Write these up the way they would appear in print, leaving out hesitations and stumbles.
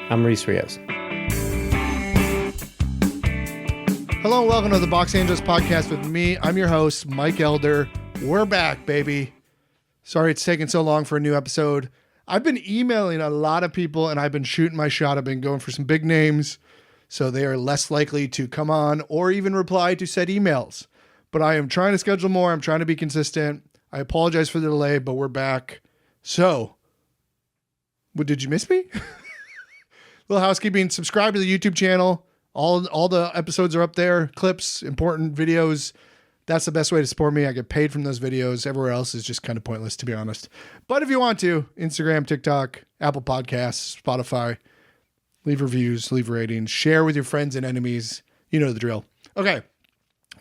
I'm Reece Rios. Hello and welcome to the Box Angeles podcast with me. I'm your host, Mike Elder. We're back, baby. Sorry it's taken so long for a new episode. I've been emailing a lot of people and I've been shooting my shot. I've been going for some big names, so they are less likely to come on or even reply to said emails. But I am trying to schedule more. I'm trying to be consistent. I apologize for the delay, but we're back. So, did you miss me? Little housekeeping. Subscribe to the YouTube channel. All the episodes are up there. Clips, important videos. That's the best way to support me. I get paid from those videos. Everywhere else is just kind of pointless, to be honest. But if you want to, Instagram, TikTok, Apple Podcasts, Spotify, leave reviews, leave ratings, share with your friends and enemies. You know the drill. Okay,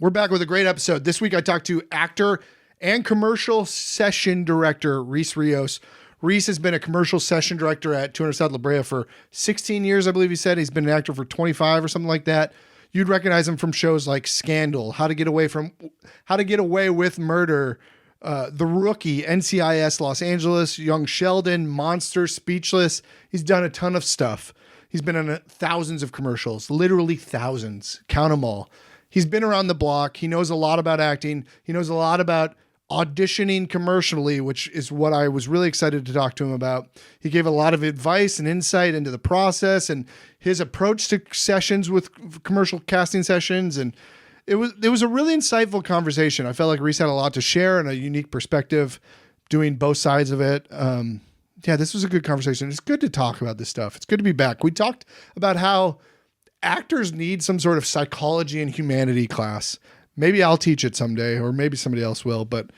we're back with a great episode. This week I talked to actor and commercial session director Reece Rios. Reece has been a commercial session director at 200 South La Brea for 16 years, I believe he said. He's been an actor for 25 or something like that. You'd recognize him from shows like Scandal, How to Get Away with Murder, The Rookie, NCIS Los Angeles, Young Sheldon, Monster, Speechless. He's done a ton of stuff. He's been in thousands of commercials, literally thousands. Count them all. He's been around the block. He knows a lot about acting. He knows a lot about auditioning commercially, which is what I was really excited to talk to him about. He gave a lot of advice and insight into the process and his approach to sessions with commercial casting sessions. And it was a really insightful conversation. I felt like Reece had a lot to share and a unique perspective doing both sides of it. This was a good conversation. It's good to talk about this stuff. It's good to be back. We talked about how actors need some sort of psychology and humanity class. Maybe I'll teach it someday, or maybe somebody else will. But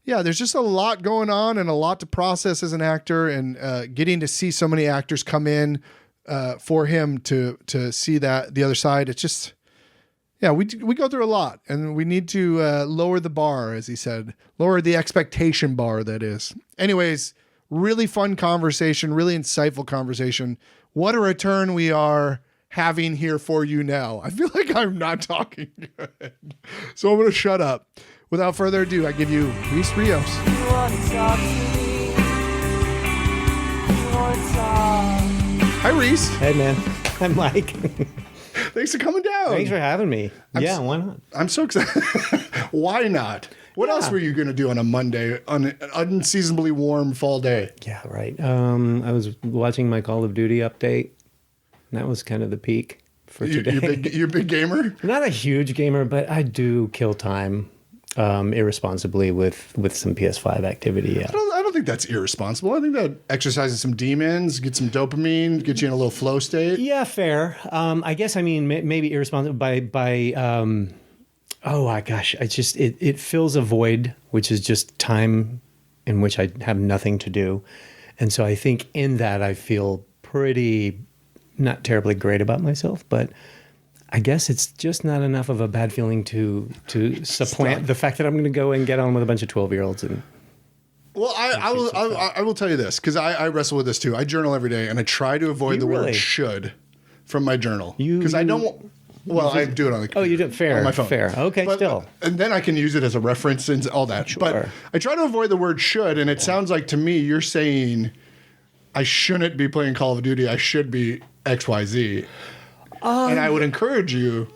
yeah, there's just a lot going on and a lot to process as an actor, and getting to see so many actors come in for him to see that the other side. It's just, yeah, we go through a lot, and we need to lower the bar, as he said, lower the expectation bar, that is. Anyways, really fun conversation, really insightful conversation. What a return we are having here for you now. I feel like I'm not talking good, so I'm going to shut up. Without further ado, I give you Reece Rios. Hi, Reece. Hey, man. I'm Mike. Thanks for coming down. Thanks for having me. Why not? I'm so excited. Why not? What else were you going to do on a Monday, on an unseasonably warm fall day? Yeah, right. I was watching my Call of Duty update. That was kind of the peak for today. You're a big gamer? Not a huge gamer, but I do kill time irresponsibly with some PS5 activity. Yeah. I don't think that's irresponsible. I think that exercises some demons, get some dopamine, get you in a little flow state. Yeah, fair. I guess, I mean, maybe irresponsible by oh my gosh, it fills a void, which is just time in which I have nothing to do. And so I think in that I feel pretty not terribly great about myself, but I guess it's just not enough of a bad feeling to supplant the fact that I'm going to go and get on with a bunch of 12-year-olds. And well, I will tell you this, because I wrestle with this too. I journal every day, and I try to avoid the word "should" from my journal, because I don't. Well, I do it on the computer. Oh, you do? Fair. On my phone. Fair. Okay, still. And then I can use it as a reference and all that. Sure. But I try to avoid the word "should," and it sounds like to me you're saying I shouldn't be playing Call of Duty. I should be XYZ. And I would encourage you,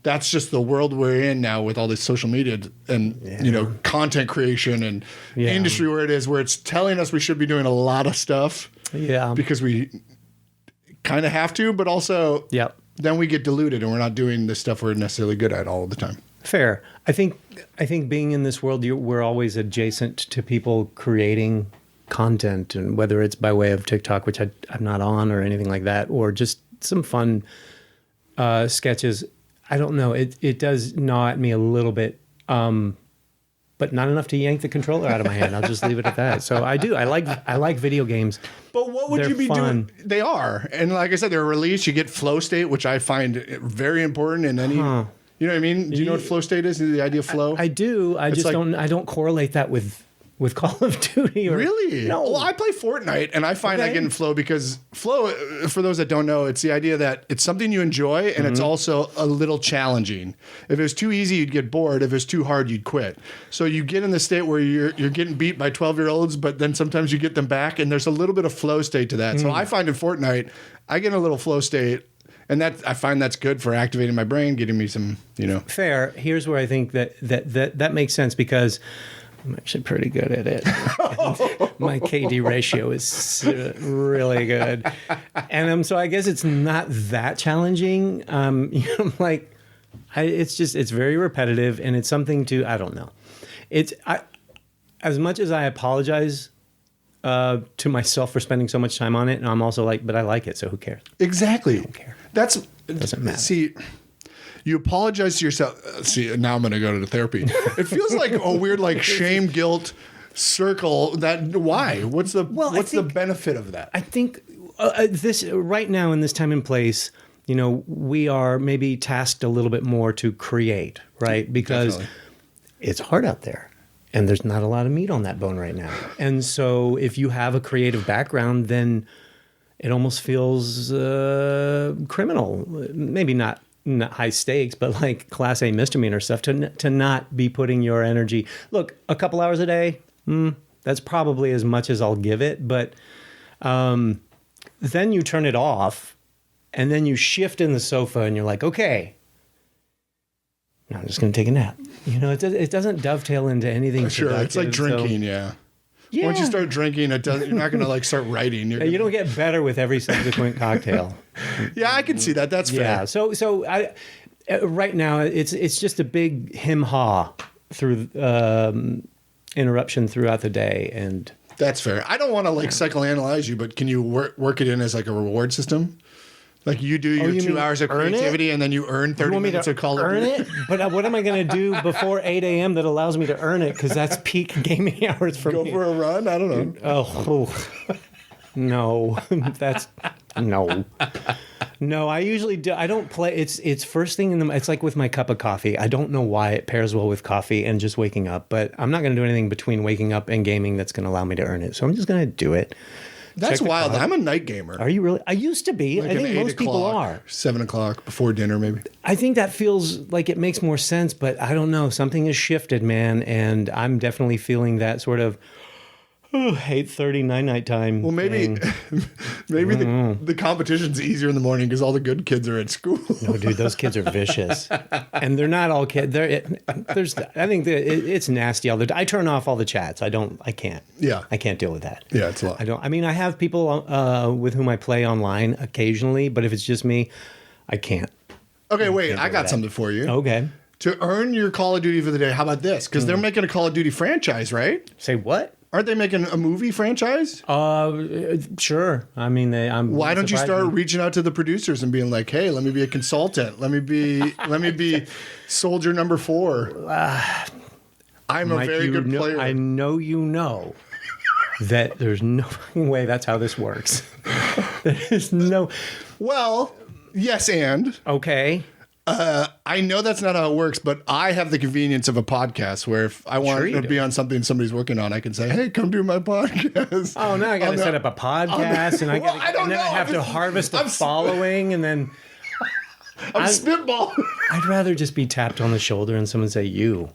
that's just the world we're in now with all this social media and content creation and industry where it's telling us we should be doing a lot of stuff. Yeah. Because we kind of have to, but also then we get diluted and we're not doing the stuff we're necessarily good at all the time. Fair. I think being in this world, we're always adjacent to people creating content, and whether it's by way of TikTok, which I'm not on, or anything like that, or just some fun sketches. I don't know. It does gnaw at me a little bit, but not enough to yank the controller out of my hand. I'll just leave it at that. So I do. I like video games. But what would you be doing? They are, and like I said, they're released. You get flow state, which I find very important in any. You know what I mean? Do you know what flow state is? The idea of flow. I do. I don't correlate that with with Call of Duty. Really? No. Well, I play Fortnite, and I find I get in flow because flow, for those that don't know, it's the idea that it's something you enjoy, and it's also a little challenging. If it was too easy, you'd get bored. If it was too hard, you'd quit. So you get in the state where you're getting beat by 12-year-olds, but then sometimes you get them back, and there's a little bit of flow state to that. So I find in Fortnite, I get in a little flow state. And I find that's good for activating my brain, getting me some, Fair. Here's where I think that makes sense because I'm actually pretty good at it. My KD ratio is really good. And so I guess it's not that challenging. It's very repetitive, and it's something I don't know. As much as I apologize to myself for spending so much time on it, and I'm also like, but I like it, so who cares? Exactly. I don't care. It doesn't matter. See, you apologize to yourself. See, now I'm going to go to therapy. It feels like a weird, shame, guilt circle. Why? What's the benefit of that? I think this right now in this time and place, we are maybe tasked a little bit more to create, right? Because it's hard out there. And there's not a lot of meat on that bone right now. And so if you have a creative background, then it almost feels criminal. Maybe not high stakes, but like Class A misdemeanor stuff to not be putting your energy. Look, a couple hours a day, that's probably as much as I'll give it. But then you turn it off and then you shift in the sofa and you're like, okay, now I'm just going to take a nap. It doesn't dovetail into anything. Sure, it's like drinking, yeah. Once you start drinking, you're not going to start writing. You don't get better with every subsequent cocktail. Yeah, I can see that. That's fair. Yeah. So I right now it's just a big him-ha through interruption throughout the day, and that's fair. I don't want to psychoanalyze you, but can you work it in as like a reward system? Like you do your 2 hours of creativity and then you earn 30 minutes of Call of Duty. Earn it? But what am I going to do before 8 a.m. that allows me to earn it? Because that's peak gaming hours for me. Go for a run? I don't know. No. No, I usually do. I don't play. It's first thing it's like with my cup of coffee. I don't know why it pairs well with coffee and just waking up. But I'm not going to do anything between waking up and gaming that's going to allow me to earn it. So I'm just going to do it. That's wild. I'm a night gamer. Are you really? I used to be. I think most people are. 7 o'clock before dinner, maybe. I think that feels like it makes more sense, but I don't know. Something has shifted, man, and I'm definitely feeling that sort of 8:30 night time. Well, maybe the competition's easier in the morning because all the good kids are at school. No, dude, those kids are vicious, and they're not all kids. I think it's nasty. I turn off all the chats. I can't. Yeah, I can't deal with that. Yeah, it's a lot. I have people with whom I play online occasionally, but if it's just me, I can't. Okay, wait. I got something for you. Okay. To earn your Call of Duty for the day, how about this? Because they're making a Call of Duty franchise, right? Say what? Aren't they making a movie franchise? Sure. I mean, why don't you start reaching out to the producers and being like, "Hey, let me be a consultant. Let me be soldier number 4. I'm a very good player." I know that there's no fucking way that's how this works. There's no. Well, yes, and okay. I know that's not how it works, but I have the convenience of a podcast where if I want to be on something somebody's working on, I can say, "Hey, come do my podcast." Oh, now I got to set up a podcast, and I have to harvest a following, and then I'm spitballing. I'd rather just be tapped on the shoulder and someone say, "You,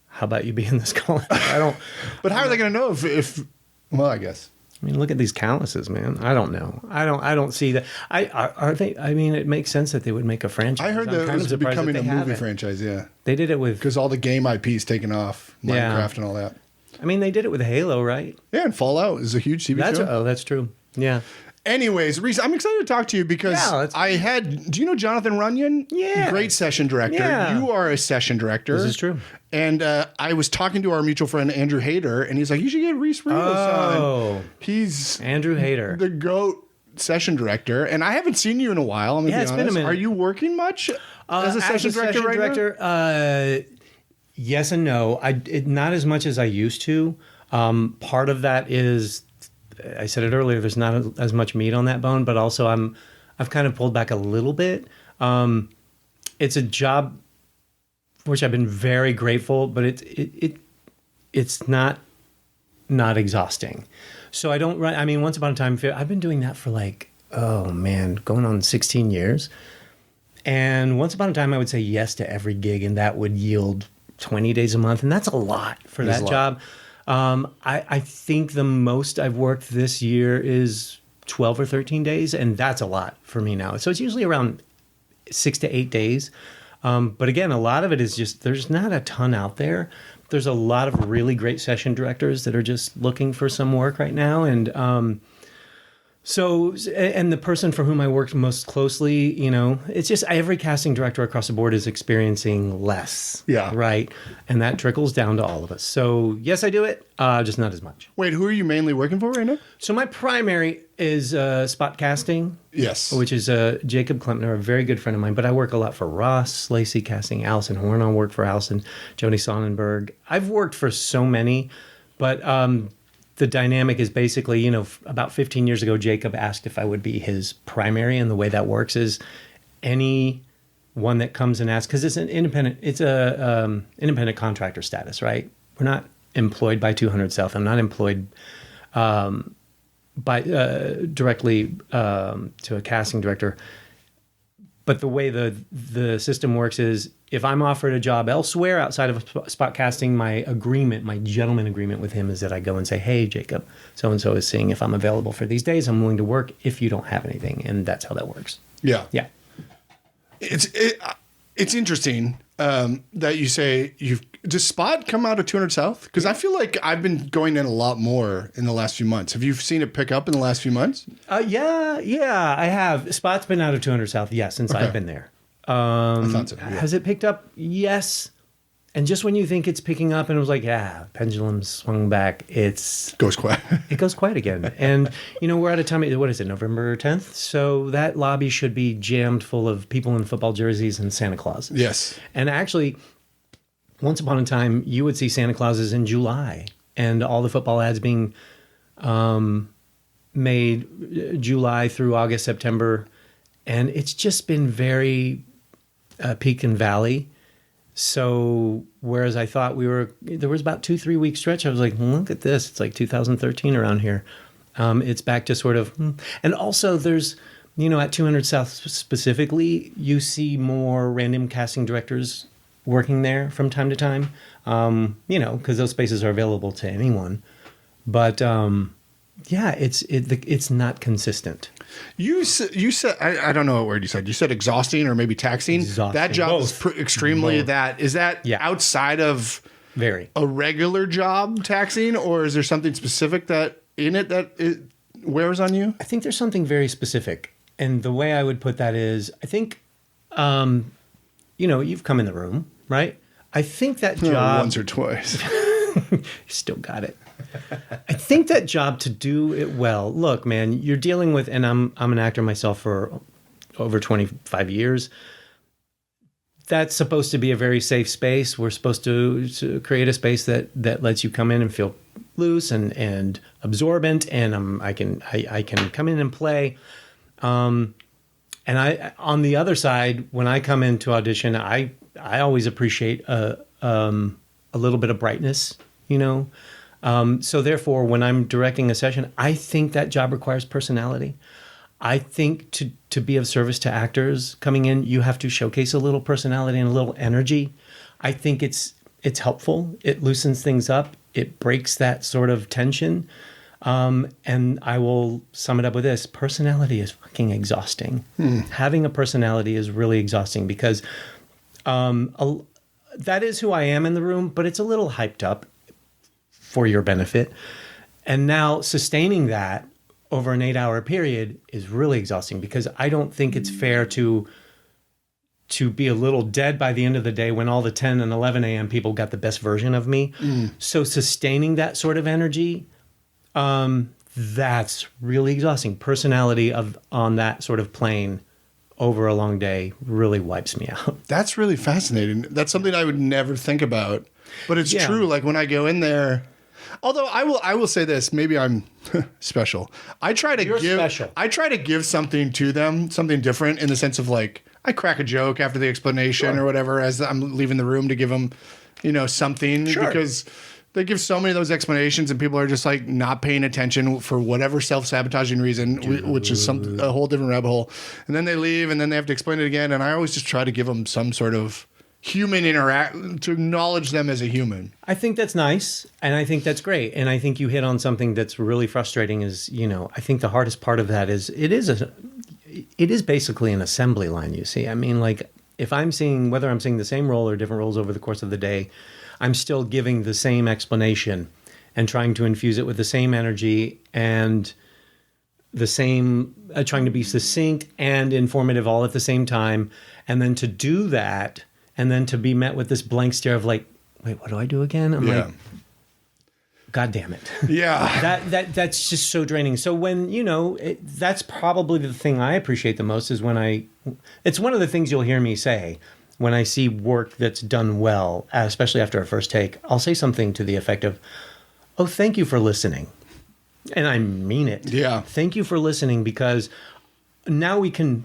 how about you be in this call?" I don't. But how are they going to know if? Well, I guess. I mean, look at these calluses, man. I don't know. I don't see that. Are they? I mean, it makes sense that they would make a franchise. I heard that it was becoming a movie franchise. Yeah, they did it with because all the game IP's taken off, Minecraft and all that. I mean, they did it with Halo, right? Yeah, and Fallout is a huge TV show. That's true. Yeah. Anyways, Reece, I'm excited to talk to you because do you know Jonathan Runyon? Yeah. Great session director. Yeah. You are a session director. This is true. And I was talking to our mutual friend, Andrew Hayter, and he's like, you should get Reece Rios on. He's Andrew Hayter, the GOAT session director. And I haven't seen you in a while. I'm going to be honest. Been a minute. Are you working much as a session director now? Yes and no. Not as much as I used to. Part of that is, I said it earlier, there's not as much meat on that bone, but also I've kind of pulled back a little bit. It's a job for which I've been very grateful, but it's not not exhausting. So I don't run. I mean, once upon a time, I've been doing that for like, oh man, going on 16 years. And once upon a time, I would say yes to every gig, and that would yield 20 days a month. And that's a lot for that job. I think the most I've worked this year is 12 or 13 days, and that's a lot for me now. So it's usually around 6 to 8 days. But again, a lot of it is just, there's not a ton out there. There's a lot of really great session directors that are just looking for some work right now. And and the person for whom I worked most closely, it's just every casting director across the board is experiencing less. Yeah. Right. And that trickles down to all of us. So yes, I do it, just not as much. Wait, who are you mainly working for right now? So my primary is spot casting. Yes. Which is Jacob Klempner, a very good friend of mine. But I work a lot for Ross Lacey Casting, Allison Horn. I work for Allison, Joni Sonnenberg. I've worked for so many, but the dynamic is basically, about 15 years ago, Jacob asked if I would be his primary. And the way that works is any one that comes and asks, because it's an independent contractor status, right? We're not employed by 200 South. I'm not employed directly to a casting director. But the way the system works is if I'm offered a job elsewhere outside of spot casting, my gentleman agreement with him is that I go and say, hey, Jacob, so-and-so is seeing if I'm available for these days. I'm willing to work if you don't have anything. And that's how that works. Yeah. Yeah. It's interesting that you say does Spot come out of 200 South? Because I feel like I've been going in a lot more in the last few months. Have you seen it pick up in the last few months? Yeah, I have. Spot's been out of 200 South, since I've been there. I thought so. Yeah. Has it picked up? Yes. And just when you think it's picking up and it was like, pendulum swung back, it goes quiet again. And, we're at a time, what is it, November 10th? So that lobby should be jammed full of people in football jerseys and Santa Claus. Yes. And actually, once upon a time, you would see Santa Clauses in July and all the football ads being made July through August, September. And it's just been very peak and valley. So whereas I thought there was about 2-3 week stretch, I was like, look at this. It's like 2013 around here. It's back to sort of, and also there's, at 200 South specifically, you see more random casting directors working there from time to time, because those spaces are available to anyone. But it's not consistent. You said I don't know what word you said. You said exhausting or maybe taxing. Exhausting. That job is extremely. Both. Is that outside of very a regular job taxing, or is there something specific that in it that it wears on you? I think there's something very specific, and the way I would put that is, I think, you've come in the room, right? I think that job once or twice. You still got it. I think that job, to do it well, look, man, you're dealing with, and I'm an actor myself for over 25 years. That's supposed to be a very safe space. We're supposed to create a space that lets you come in and feel loose and absorbent, and I can come in and play. And I, on the other side, when I come in to audition, I always appreciate a little bit of brightness, So therefore, when I'm directing a session, I think that job requires personality. I think to be of service to actors coming in, you have to showcase a little personality and a little energy. I think it's helpful. It loosens things up. It breaks that sort of tension. And I will sum it up with this. Personality is fucking exhausting. Having a personality is really exhausting because that is who I am in the room, but it's a little hyped up for your benefit. And now sustaining that over an 8-hour period is really exhausting because I don't think it's fair to be a little dead by the end of the day when all the 10 and 11 a.m. people got the best version of me. So sustaining that sort of energy, that's really exhausting. Personality on that sort of plane over a long day really wipes me out. That's really fascinating. That's something I would never think about, but it's true. Like when I go in there, although I will say this, maybe I'm special. I try to give something to them, something different in the sense of like, I crack a joke after the explanation or whatever, as I'm leaving the room to give them, something because They give so many of those explanations, and people are just like not paying attention for whatever self-sabotaging reason, which is a whole different rabbit hole. And then they leave, and then they have to explain it again. And I always just try to give them some sort of human interact to acknowledge them as a human. I think that's nice, and I think that's great. And I think you hit on something that's really frustrating. Is I think the hardest part of that is it is basically an assembly line. You see, I mean, like if I'm seeing whether I'm seeing the same role or different roles over the course of the day, I'm still giving the same explanation and trying to infuse it with the same energy and the same, trying to be succinct and informative all at the same time. And then to do that and then to be met with this blank stare of like, wait, what do I do again? I'm like, God damn it. Yeah. That's just so draining. So when, that's probably the thing I appreciate the most is when it's one of the things you'll hear me say. When I see work that's done well, especially after a first take, I'll say something to the effect of, oh, thank you for listening. And I mean it. Yeah. Thank you for listening, because now we can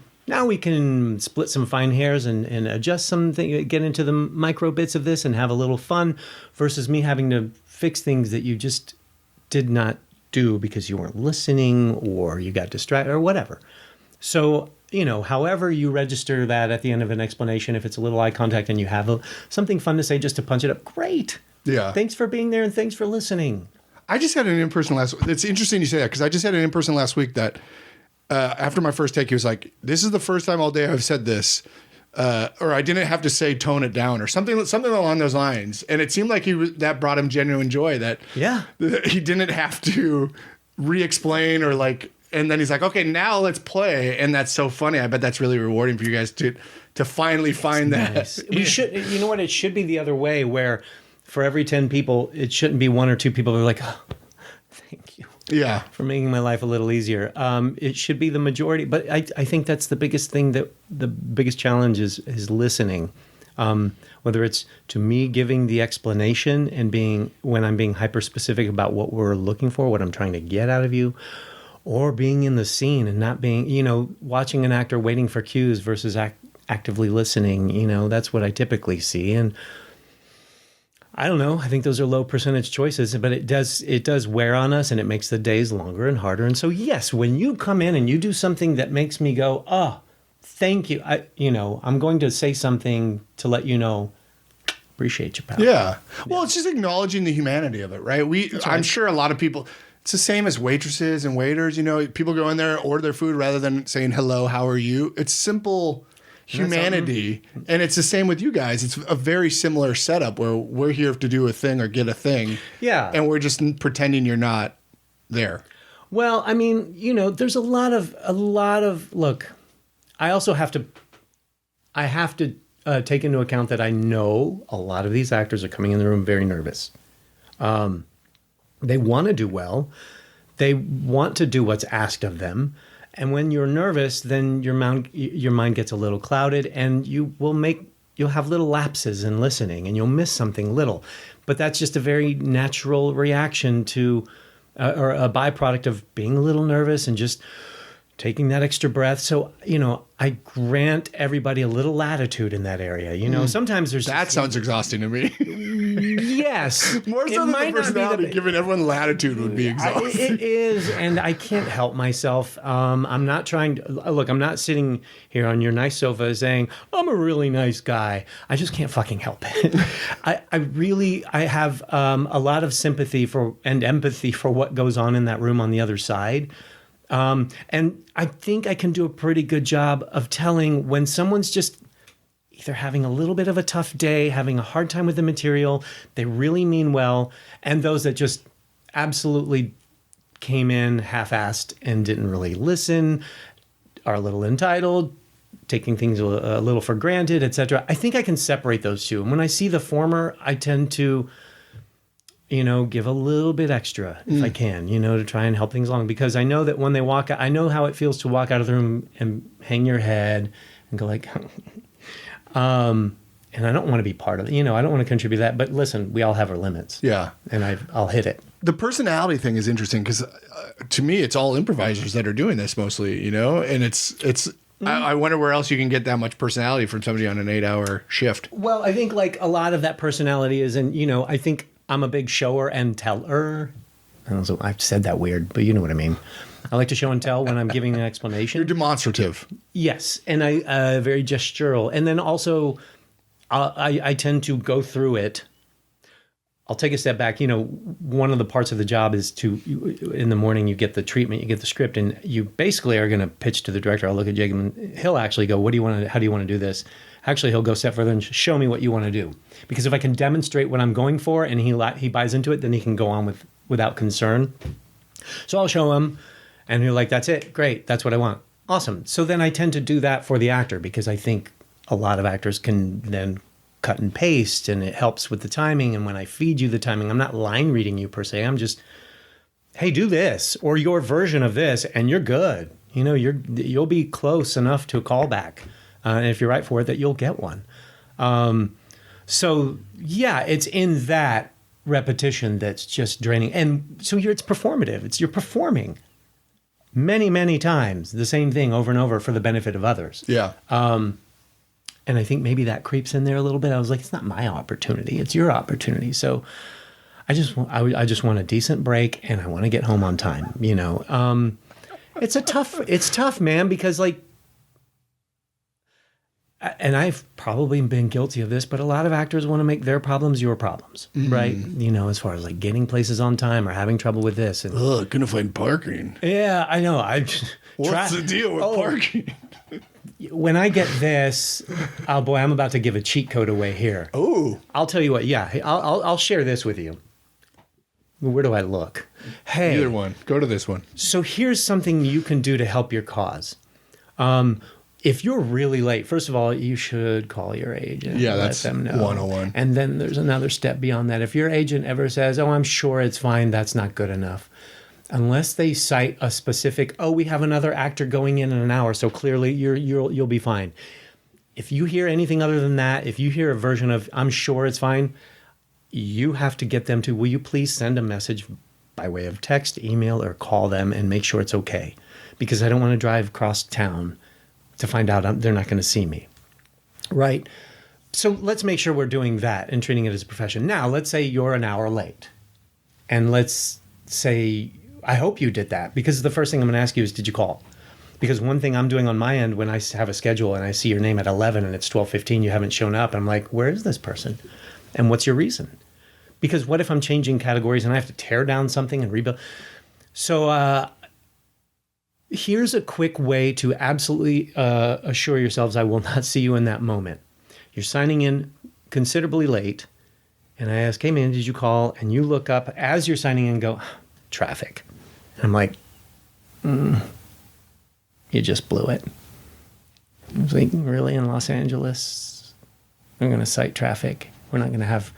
split some fine hairs and adjust something, get into the micro bits of this and have a little fun, versus me having to fix things that you just did not do because you weren't listening or you got distracted or whatever. So, however you register that at the end of an explanation, if it's a little eye contact and you have something fun to say just to punch it up, great. Yeah. Thanks for being there and thanks for listening. I just had an in-person it's interesting you say that, because I just had an in-person last week that after my first take, he was like, this is the first time all day I've said this, or I didn't have to say tone it down or something along those lines. And it seemed like that brought him genuine joy that he didn't have to re-explain or like. And then he's like, okay, now let's play. And that's so funny. I bet that's really rewarding for you guys to finally find that. Nice. We should, what? It should be the other way, where for every 10 people, it shouldn't be 1 or 2 people who are like, oh, thank you. Yeah. For making my life a little easier. It should be the majority. But I think that's the biggest thing, that the biggest challenge is listening. Whether it's to me giving the explanation and when I'm being hyper specific about what we're looking for, what I'm trying to get out of you, or being in the scene and not being, watching an actor waiting for cues versus actively listening. That's what I typically see. And I don't know. I think those are low percentage choices, but it does wear on us, and it makes the days longer and harder. And so, yes, when you come in and you do something that makes me go, oh, thank you. I'm going to say something to let you know, appreciate you, pal. Yeah. Well, it's just acknowledging the humanity of it, right? I'm sure a lot of people. It's the same as waitresses and waiters. People go in there, order their food rather than saying, hello, how are you? It's simple humanity. And it's the same with you guys. It's a very similar setup where we're here to do a thing or get a thing. Yeah. And we're just pretending you're not there. Well, I mean, there's a lot of, look, I also have to take into account that I know a lot of these actors are coming in the room very nervous. They want to do well. They want to do what's asked of them. And when you're nervous, then your mind gets a little clouded, and you'll have little lapses in listening, and you'll miss something little. But that's just a very natural reaction to, or a byproduct of being a little nervous and just taking that extra breath. So, I grant everybody a little latitude in that area. Sometimes there's... That sounds exhausting to me. Yes. More so than the personality, giving everyone latitude would be exhausting. It is, and I can't help myself. I'm not trying to... Look, I'm not sitting here on your nice sofa saying, I'm a really nice guy. I just can't fucking help it. I have a lot of sympathy and empathy for what goes on in that room on the other side. And I think I can do a pretty good job of telling when someone's just either having a little bit of a tough day, having a hard time with the material, they really mean well, and those that just absolutely came in half-assed and didn't really listen, are a little entitled, taking things a little for granted, etc. I think I can separate those two. And when I see the former, I tend to... give a little bit extra if I can, to try and help things along. Because I know that when they walk out, I know how it feels to walk out of the room and hang your head and go like, and I don't want to be part of it. I don't want to contribute to that. But listen, we all have our limits. Yeah. And I'll hit it. The personality thing is interesting because to me, it's all improvisers that are doing this mostly, and it's I wonder where else you can get that much personality from somebody on an 8-hour shift. Well, I think like a lot of that personality is I think I'm a big shower and teller. I've said that weird, but you know what I mean. I like to show and tell when I'm giving an explanation. You're demonstrative. Yes, and I very gestural. And then also, I tend to go through it. I'll take a step back. One of the parts of the job is in the morning, you get the treatment, you get the script, and you basically are going to pitch to the director. I'll look at Jacob, and he'll actually go, how do you want to do this? Actually, he'll go a step further and show me what you want to do. Because if I can demonstrate what I'm going for and he buys into it, then he can go on without concern. So I'll show him, and he'll like, that's it. Great. That's what I want. Awesome. So then I tend to do that for the actor because I think a lot of actors can then cut and paste, and it helps with the timing. And when I feed you the timing, I'm not line reading you per se. I'm just, hey, do this or your version of this, and you're good. You'll be close enough to a callback. And if you're right for it, that you'll get one. So yeah, it's in that repetition that's just draining. And so it's performative. You're performing many, many times the same thing over and over for the benefit of others. Yeah. And I think maybe that creeps in there a little bit. I was like, it's not my opportunity. It's your opportunity. So I just want a decent break, and I want to get home on time. It's tough, man, because and I've probably been guilty of this, but a lot of actors want to make their problems your problems, right? As far as getting places on time or having trouble with this. And, couldn't find parking. Yeah, I know. What's the deal with parking? When I get this, oh boy, I'm about to give a cheat code away here. Oh, I'll tell you what. Yeah, I'll share this with you. Where do I look? Hey, either one. Go to this one. So here's something you can do to help your cause. If you're really late, first of all, you should call your agent. Yeah, let that's them know. 101. And then there's another step beyond that. If your agent ever says, "Oh, I'm sure it's fine," that's not good enough. Unless they cite a specific, "Oh, we have another actor going in an hour, so clearly you'll be fine." If you hear anything other than that, if you hear a version of "I'm sure it's fine," you have to get them to, "Will you please send a message by way of text, email, or call them and make sure it's okay?" Because I don't want to drive across town to find out they're not going to see me, right? So let's make sure we're doing that and treating it as a profession. Now, let's say you're an hour late. And let's say, I hope you did that, because the first thing I'm going to ask you is, did you call? Because one thing I'm doing on my end when I have a schedule and I see your name at 11 and it's 12:15, you haven't shown up. I'm like, where is this person? And what's your reason? Because what if I'm changing categories and I have to tear down something and rebuild? So, here's a quick way to absolutely assure yourselves I will not see you in that moment. You're signing in considerably late, and I ask, "Hey man, did you call?" And you look up as you're signing in and go, "Traffic." And I'm like, you just blew it. I was like, really, in Los Angeles? I'm going to cite traffic. We're not going to have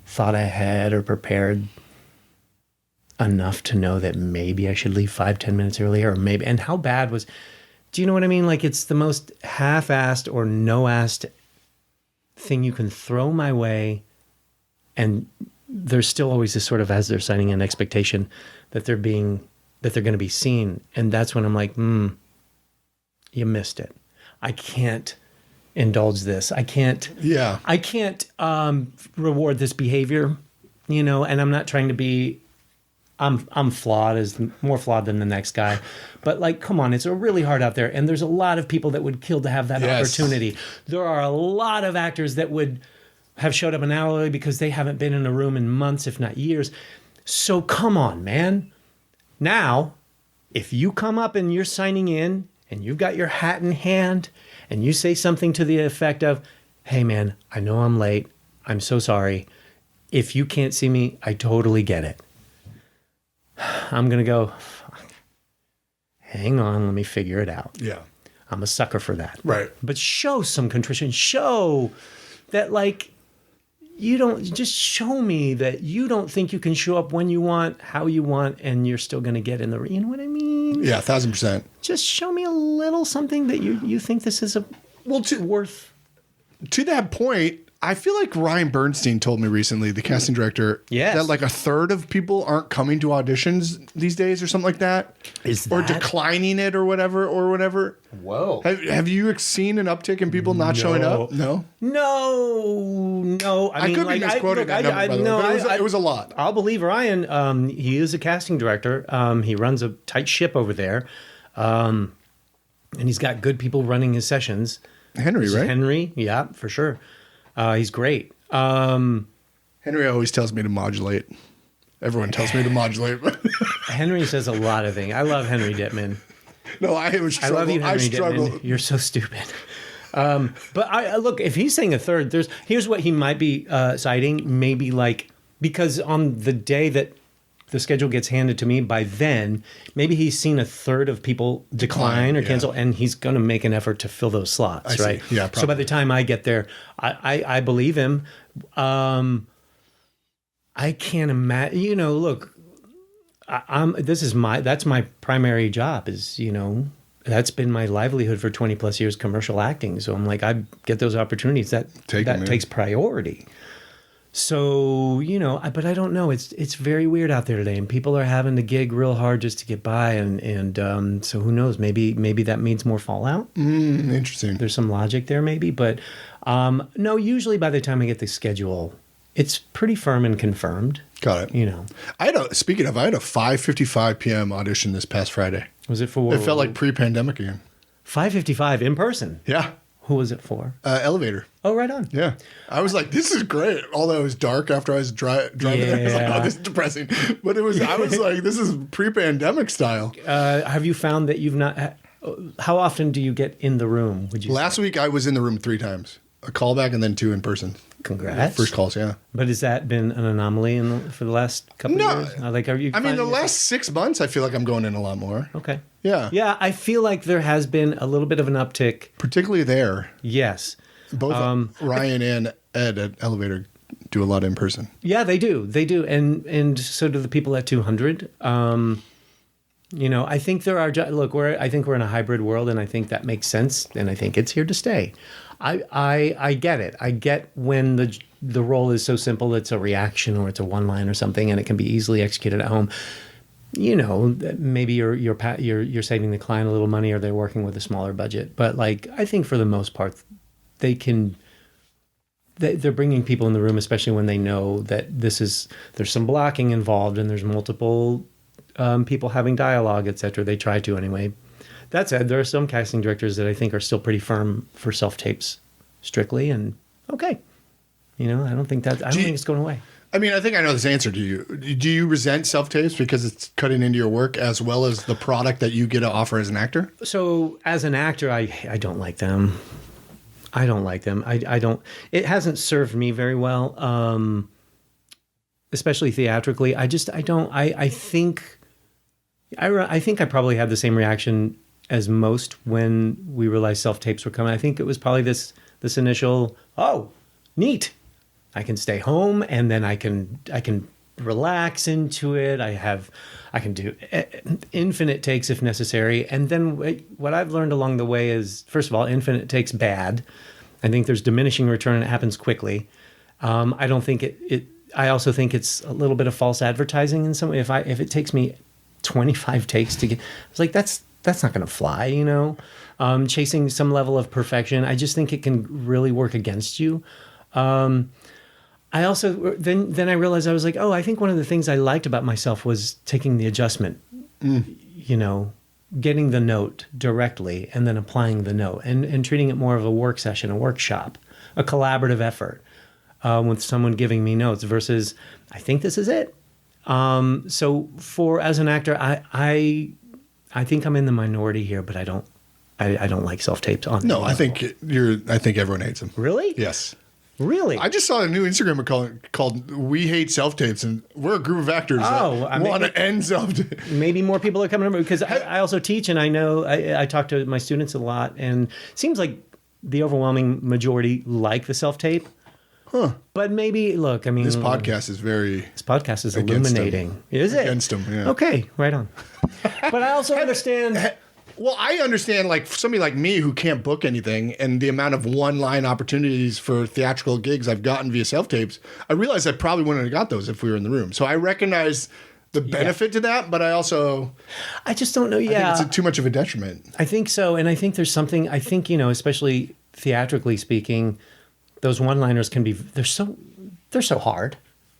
thought ahead or prepared enough to know that maybe I should leave 5-10 minutes earlier, or maybe, and how bad was, do you know what I mean? It's the most half-assed or no-assed thing you can throw my way. And there's still always this sort of, as they're signing an expectation that they're going to be seen. And that's when I'm like, you missed it. I can't indulge this. I can't reward this behavior, and I'm not trying to be, I'm flawed, more flawed than the next guy. But come on, it's really hard out there. And there's a lot of people that would kill to have that opportunity. There are a lot of actors that would have showed up an hour early because they haven't been in a room in months, if not years. So come on, man. Now, if you come up and you're signing in and you've got your hat in hand and you say something to the effect of, "Hey man, I know I'm late. I'm so sorry. If you can't see me, I totally get it." I'm going to go, hang on, let me figure it out. Yeah. I'm a sucker for that. Right. But show some contrition. Show that you don't, just show me that you don't think you can show up when you want, how you want, and you're still going to get in the, you know what I mean? Yeah, 1,000%. Just show me a little something that you think this is worth. To that point, I feel like Ryan Bernstein told me recently, the casting director, Yes. that like a third of people aren't coming to auditions these days or something like that. Or declining it or whatever. Whoa. Have you seen an uptick in people not showing up? No? No. I could be misquoting that number, by the way, but it was a lot. I'll believe Ryan. He is a casting director. He runs a tight ship over there. And he's got good people running his sessions. Henry, right? Henry, yeah, for sure. He's great. Henry always tells me to modulate. Everyone tells me to modulate. Henry says a lot of things. I love Henry Dittman. No, I struggle. I love you, Henry Dittman. You're so stupid. But I look, if he's saying a third, here's what he might be citing. Maybe like, because on the day that the schedule gets handed to me, by then, maybe he's seen a third of people decline or cancel, and he's going to make an effort to fill those slots, right? Yeah, probably. So by the time I get there, I believe him. I can't imagine, look, that's my primary job is, that's been my livelihood for 20 plus years, commercial acting. So I'm like, I get those opportunities that takes priority. So, but I don't know. It's very weird out there today, and people are having to gig real hard just to get by. And so who knows? Maybe that means more fallout. Interesting. There's some logic there, maybe. But no, usually by the time I get the schedule, it's pretty firm and confirmed. Got it. I had a 5:55 p.m. audition this past Friday. Was it for? It felt like pre-pandemic again. 5:55 in person. Yeah. Who was it for? Elevator. Oh, right on. Yeah. I was like, this is great. Although it was dark after I was driving there. I was like, oh, this is depressing. But I was like, this is pre-pandemic style. Have you found that you've not... How often do you get in the room, would you Last say? week, I was in the room 3 times. A callback and then 2 in person. Congrats. First calls, yeah. But has that been an anomaly for the last couple of years? Like, are you? The last 6 months, I feel like I'm going in a lot more. Okay. Yeah. Yeah, I feel like there has been a little bit of an uptick. Particularly there. Yes. Both Ryan and Ed at Elevator do a lot in person. Yeah, they do. They do. And so do the people at 200. I think there are... Look, I think we're in a hybrid world, and I think that makes sense, and I think it's here to stay. I get it. I get when the role is so simple, it's a reaction or it's a one line or something, and it can be easily executed at home. Maybe you're saving the client a little money, or they're working with a smaller budget. But like, I think for the most part, they're bringing people in the room, especially when they know that there's some blocking involved and there's multiple people having dialogue, etc. They try to anyway. That said, there are some casting directors that I think are still pretty firm for self-tapes strictly, and okay. I don't think it's going away. I think I know this answer to you. Do you resent self-tapes because it's cutting into your work as well as the product that you get to offer as an actor? So as an actor, I don't like them. I don't. It hasn't served me very well, especially theatrically. I think I probably had the same reaction as most when we realized self-tapes were coming. I think it was probably this initial, oh, neat. I can stay home, and then I can relax into it. I can do infinite takes if necessary. And then what I've learned along the way is, first of all, infinite takes bad. I think there's diminishing return, and it happens quickly. I don't think I also think it's a little bit of false advertising in some way. If it takes me 25 takes to get, it's like that's not going to fly, chasing some level of perfection. I just think it can really work against you. I also then I realized I was like, oh, I think one of the things I liked about myself was taking the adjustment, getting the note directly and then applying the note and treating it more of a work session, a workshop, a collaborative effort with someone giving me notes versus I think this is it. So as an actor, I think I'm in the minority here, but I don't like self-tapes on. No, I think everyone hates them. Really? Yes. Really? I just saw a new Instagram account called "We Hate Self-Tapes," and we're a group of actors that want to end self-tapes. Maybe more people are coming over because I also teach, and I know I talk to my students a lot, and it seems like the overwhelming majority like the self-tape. Huh. But maybe, look, this podcast is illuminating. Is it? Against them, yeah. Okay, right on. But I also understand... Well, I understand, like, for somebody like me who can't book anything and the amount of one-line opportunities for theatrical gigs I've gotten via self-tapes, I realize I probably wouldn't have got those if we were in the room. So I recognize the benefit to that, but I just don't know. I think it's too much of a detriment. I think so. And I think there's something, especially theatrically speaking, those one-liners they're so hard.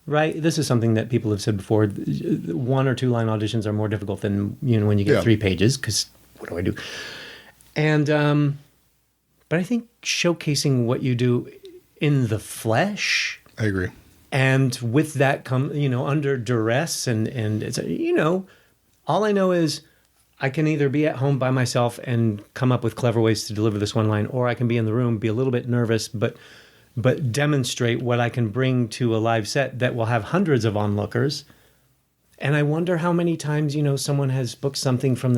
Right. This is something that people have said before. 1 or 2 line auditions are more difficult than, when you get 3 pages, because what do I do? And, but I think showcasing what you do in the flesh. I agree. And with that come, under duress and it's, all I know is I can either be at home by myself and come up with clever ways to deliver this one line, or I can be in the room, be a little bit nervous, but demonstrate what I can bring to a live set that will have hundreds of onlookers. And I wonder how many times, someone has booked something from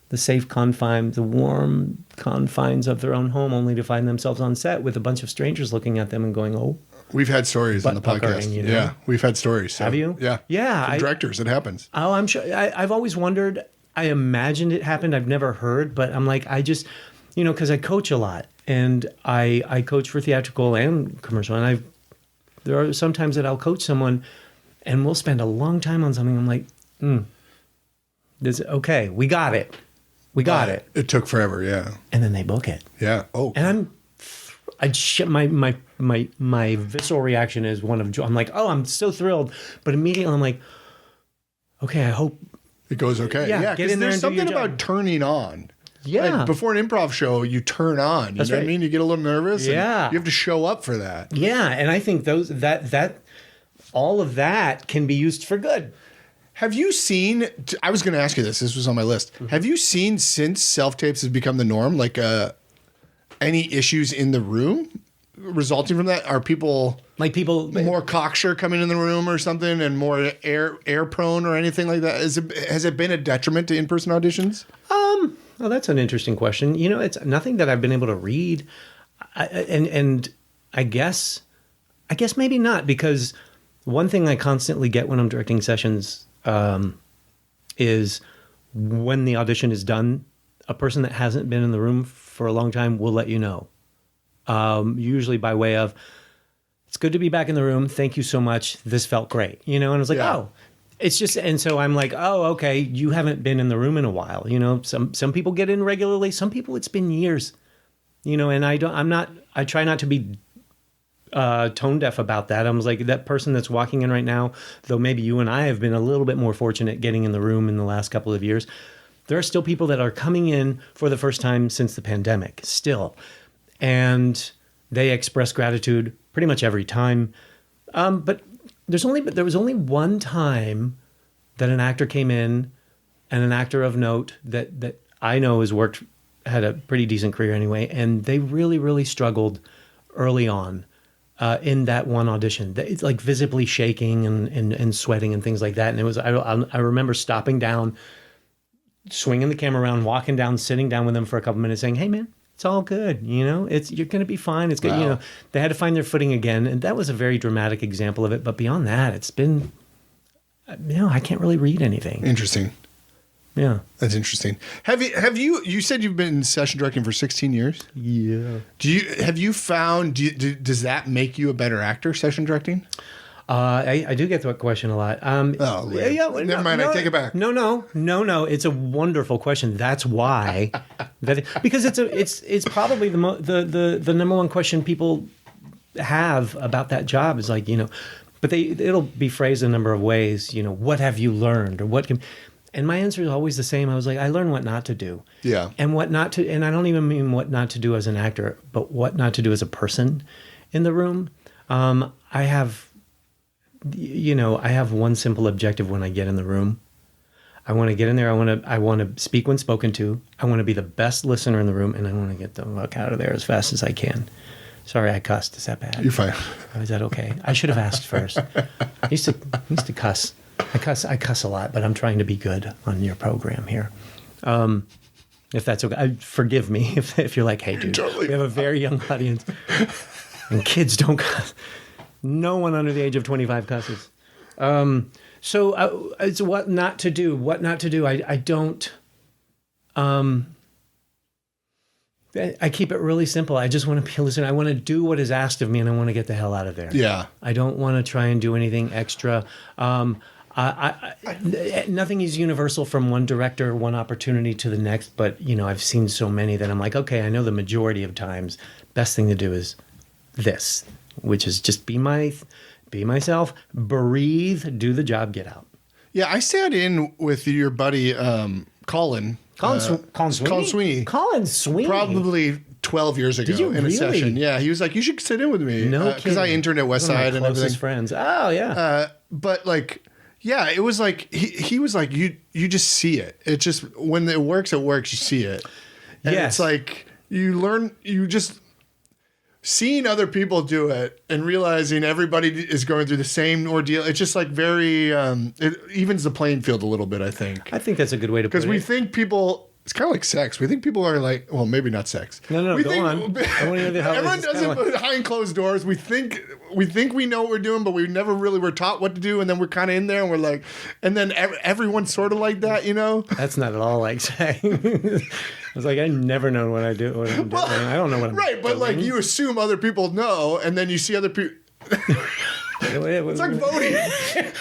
the safe confines, the warm confines of their own home, only to find themselves on set with a bunch of strangers looking at them and going, oh. We've had stories on the podcast. Yeah, we've had stories. So, have you? Yeah. Yeah. From directors, it happens. Oh, I'm sure. I've always wondered. I imagined it happened. I've never heard, but I'm like, I just, because I coach a lot. And I coach for theatrical and commercial. And there are some times that I'll coach someone and we'll spend a long time on something. I'm like, okay, we got it. We got it. It took forever, yeah. And then they book it. Yeah. Oh. And my visceral reaction is one of joy. I'm like, oh, I'm so thrilled. But immediately I'm like, okay, I hope it goes okay. Yeah, get in there there's and something do your about job. Turning on. Yeah. Like before an improv show, you turn on. You That's know right. what I mean? You get a little nervous. Yeah. And you have to show up for that. Yeah. And I think that all of that can be used for good. Have you seen, I was going to ask you this. This was on my list. Mm-hmm. Have you seen, since self-tapes has become the norm, like any issues in the room resulting from that? Are people more cocksure coming in the room or something, and more air prone or anything like that? Has it been a detriment to in-person auditions? Well, that's an interesting question. It's nothing that I've been able to read, and I guess maybe not, because one thing I constantly get when I'm directing sessions is when the audition is done, a person that hasn't been in the room for a long time will let you know. Usually by way of, it's good to be back in the room. Thank you so much. This felt great. And I was like, oh, it's just, and so I'm like, oh, okay, you haven't been in the room in a while. Some people get in regularly. Some people it's been years, and I try not to be tone deaf about that. I was like, that person that's walking in right now, though maybe you and I have been a little bit more fortunate getting in the room in the last couple of years, there are still people that are coming in for the first time since the pandemic still. And they express gratitude pretty much every time. But there was only one time that an actor came in, and an actor of note that I know had a pretty decent career anyway, and they really, really struggled early on in that one audition. It's like visibly shaking and sweating and things like that. And it was, I remember stopping down, swinging the camera around, walking down, sitting down with them for a couple minutes, saying, "Hey, man, it's all good. You're going to be fine. It's good." Wow. They had to find their footing again. And that was a very dramatic example of it. But beyond that, it's been, I can't really read anything. Interesting. Yeah. That's interesting. You said you've been session directing for 16 years? Yeah. Does that make you a better actor, session directing? I do get that question a lot. Never mind. I take it back. No. It's a wonderful question. That's why. Because it's probably the number one question people have about that job is like, but it'll be phrased a number of ways. What have you learned, or what can? And my answer is always the same. I was like, I learned what not to do. Yeah. And what not to, and I don't even mean what not to do as an actor, but what not to do as a person in the room. I have one simple objective when I get in the room. I want to get in there. I want to speak when spoken to. I want to be the best listener in the room, and I want to get the fuck out of there as fast as I can. Sorry, I cussed. Is that bad? You're fine. Oh, is that okay? I should have asked first. I used to cuss. I cuss a lot, but I'm trying to be good on your program here. If that's okay, forgive me if you're like, hey, dude, we have a very young audience, and kids don't cuss. No one under the age of 25 cusses. So it's what not to do. What not to do. I don't. I keep it really simple. I just want to be a listener. I want to do what is asked of me, and I want to get the hell out of there. Yeah. I don't want to try and do anything extra. Nothing is universal from one director, one opportunity to the next. But, I've seen so many that I'm like, okay, I know the majority of times, best thing to do is this, which is just be myself, breathe, do the job, get out. Yeah, I sat in with your buddy Colin. Colin Sweeney. Colin Sweeney. Probably 12 years ago. Did you in really? a session. Yeah, he was like, you should sit in with me. No kidding. Because I interned at West Side and everything. Closest friends. Oh, yeah. But like, yeah, it was like, he was like, you just see it. It just, when it works, you see it. And yes. It's like, you just seeing other people do it and realizing everybody is going through the same ordeal. It's just like very, it evens the playing field a little bit, I think. I think that's a good way to put it. Because we think people, it's kind of like sex. We think people are like, well, maybe not sex. No, go on. I want to hear the hell everyone does it behind closed doors. We think we know what we're doing, but we never really were taught what to do. And then we're kind of in there and we're like, and then everyone's sort of like that, That's not at all like saying. I was like, I never know what I do. What I'm doing. I don't know what I'm doing. Right, but like you assume other people know, and then you see other people. It's like voting.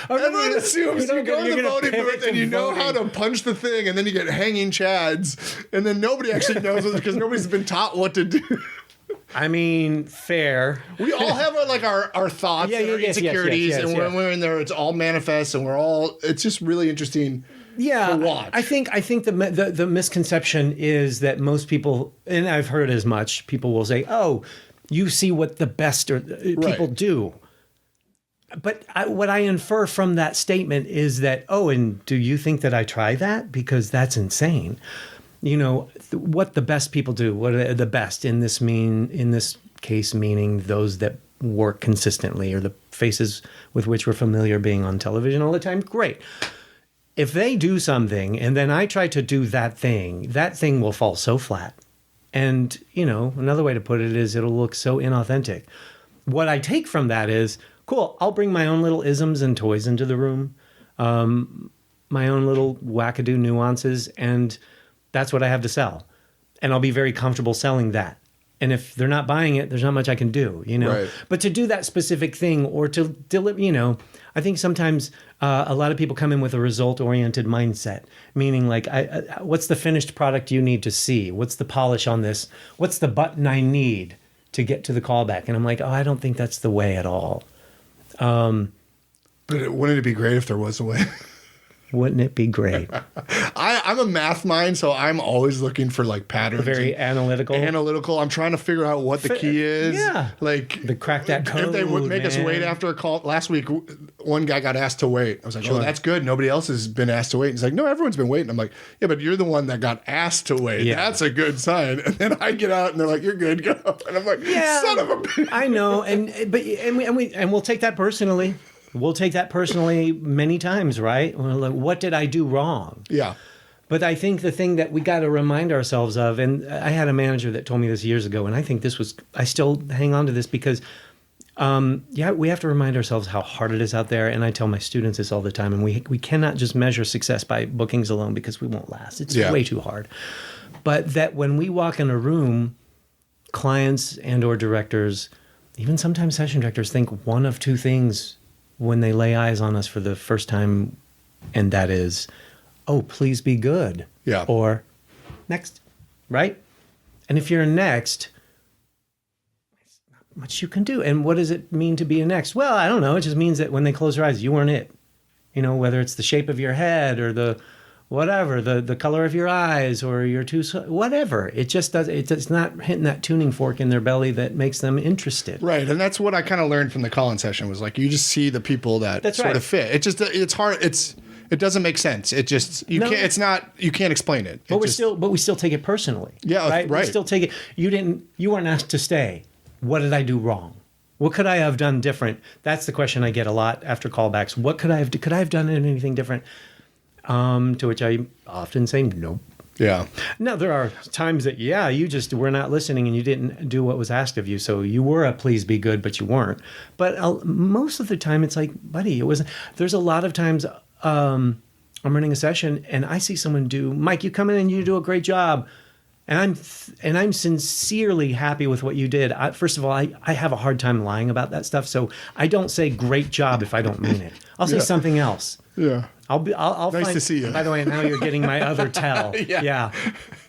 Everyone assumes you go to the voting booth and you know how to punch the thing, and then you get hanging chads, and then nobody actually knows it because nobody's been taught what to do. I mean, fair. We all have our thoughts and our insecurities, and when we're in there, it's all manifest, and it's just really interesting. Yeah, to watch. I think the misconception is that most people, and I've heard as much, people will say, "Oh, you see what the best people do." But what I infer from that statement is that, oh, and do you think that I try that? Because that's insane. What the best people do, what are the best in this case, meaning those that work consistently or the faces with which we're familiar being on television all the time. Great. If they do something and then I try to do that thing will fall so flat. And, another way to put it is it'll look so inauthentic. What I take from that is, cool, I'll bring my own little isms and toys into the room, my own little wackadoo nuances, and that's what I have to sell. And I'll be very comfortable selling that. And if they're not buying it, there's not much I can do, Right. But to do that specific thing or to deliver, I think sometimes a lot of people come in with a result-oriented mindset, meaning like, what's the finished product you need to see? What's the polish on this? What's the button I need to get to the callback? And I'm like, I don't think that's the way at all. But wouldn't it be great if there was a way? Wouldn't it be great? I'm a math mind, so I'm always looking for like patterns. Very analytical. I'm trying to figure out what the key is. Yeah. Like to crack that code. If they would make us wait after a call. Last week, one guy got asked to wait. I was like, oh, that's good. Nobody else has been asked to wait. He's like, no, everyone's been waiting. I'm like, yeah, but you're the one that got asked to wait. Yeah. That's a good sign. And then I get out and they're like, you're good, go. And I'm like, son of a bitch. I know. And we'll take that personally. We'll take that personally many times, right? We're like, what did I do wrong? Yeah. But I think the thing that we got to remind ourselves of, and I had a manager that told me this years ago, and I think I still hang on to this because, we have to remind ourselves how hard it is out there. And I tell my students this all the time, and we cannot just measure success by bookings alone because we won't last. It's way too hard. But that when we walk in a room, clients and or directors, even sometimes session directors, think one of two things when they lay eyes on us for the first time, and that is, oh, please be good. Yeah. Or next, right? And if you're a next, there's not much you can do. And what does it mean to be a next? Well, I don't know. It just means that when they close their eyes, you weren't it. Whether it's the shape of your head or the whatever, the color of your eyes or your whatever. It just does. It's not hitting that tuning fork in their belly that makes them interested. Right. And that's what I kind of learned from the Colin session was like, you just see the people that sort of fit. It's hard. It doesn't make sense. It just, you can't explain it. But we still take it personally. Yeah. Right. We still take it. You weren't asked to stay. What did I do wrong? What could I have done different? That's the question I get a lot after callbacks. What could I have done anything different? To which I often say, nope. Yeah. Now, there are times that, you just were not listening and you didn't do what was asked of you. So you were a please be good, but you weren't. But most of the time, it's like, buddy, there's a lot of times I'm running a session and I see someone Mike, you come in and you do a great job. And I'm sincerely happy with what you did. First of all, I have a hard time lying about that stuff, so I don't say great job if I don't mean it. I'll say something else. Yeah. I'll Nice to see you. By the way, now you're getting my other tell. Yeah.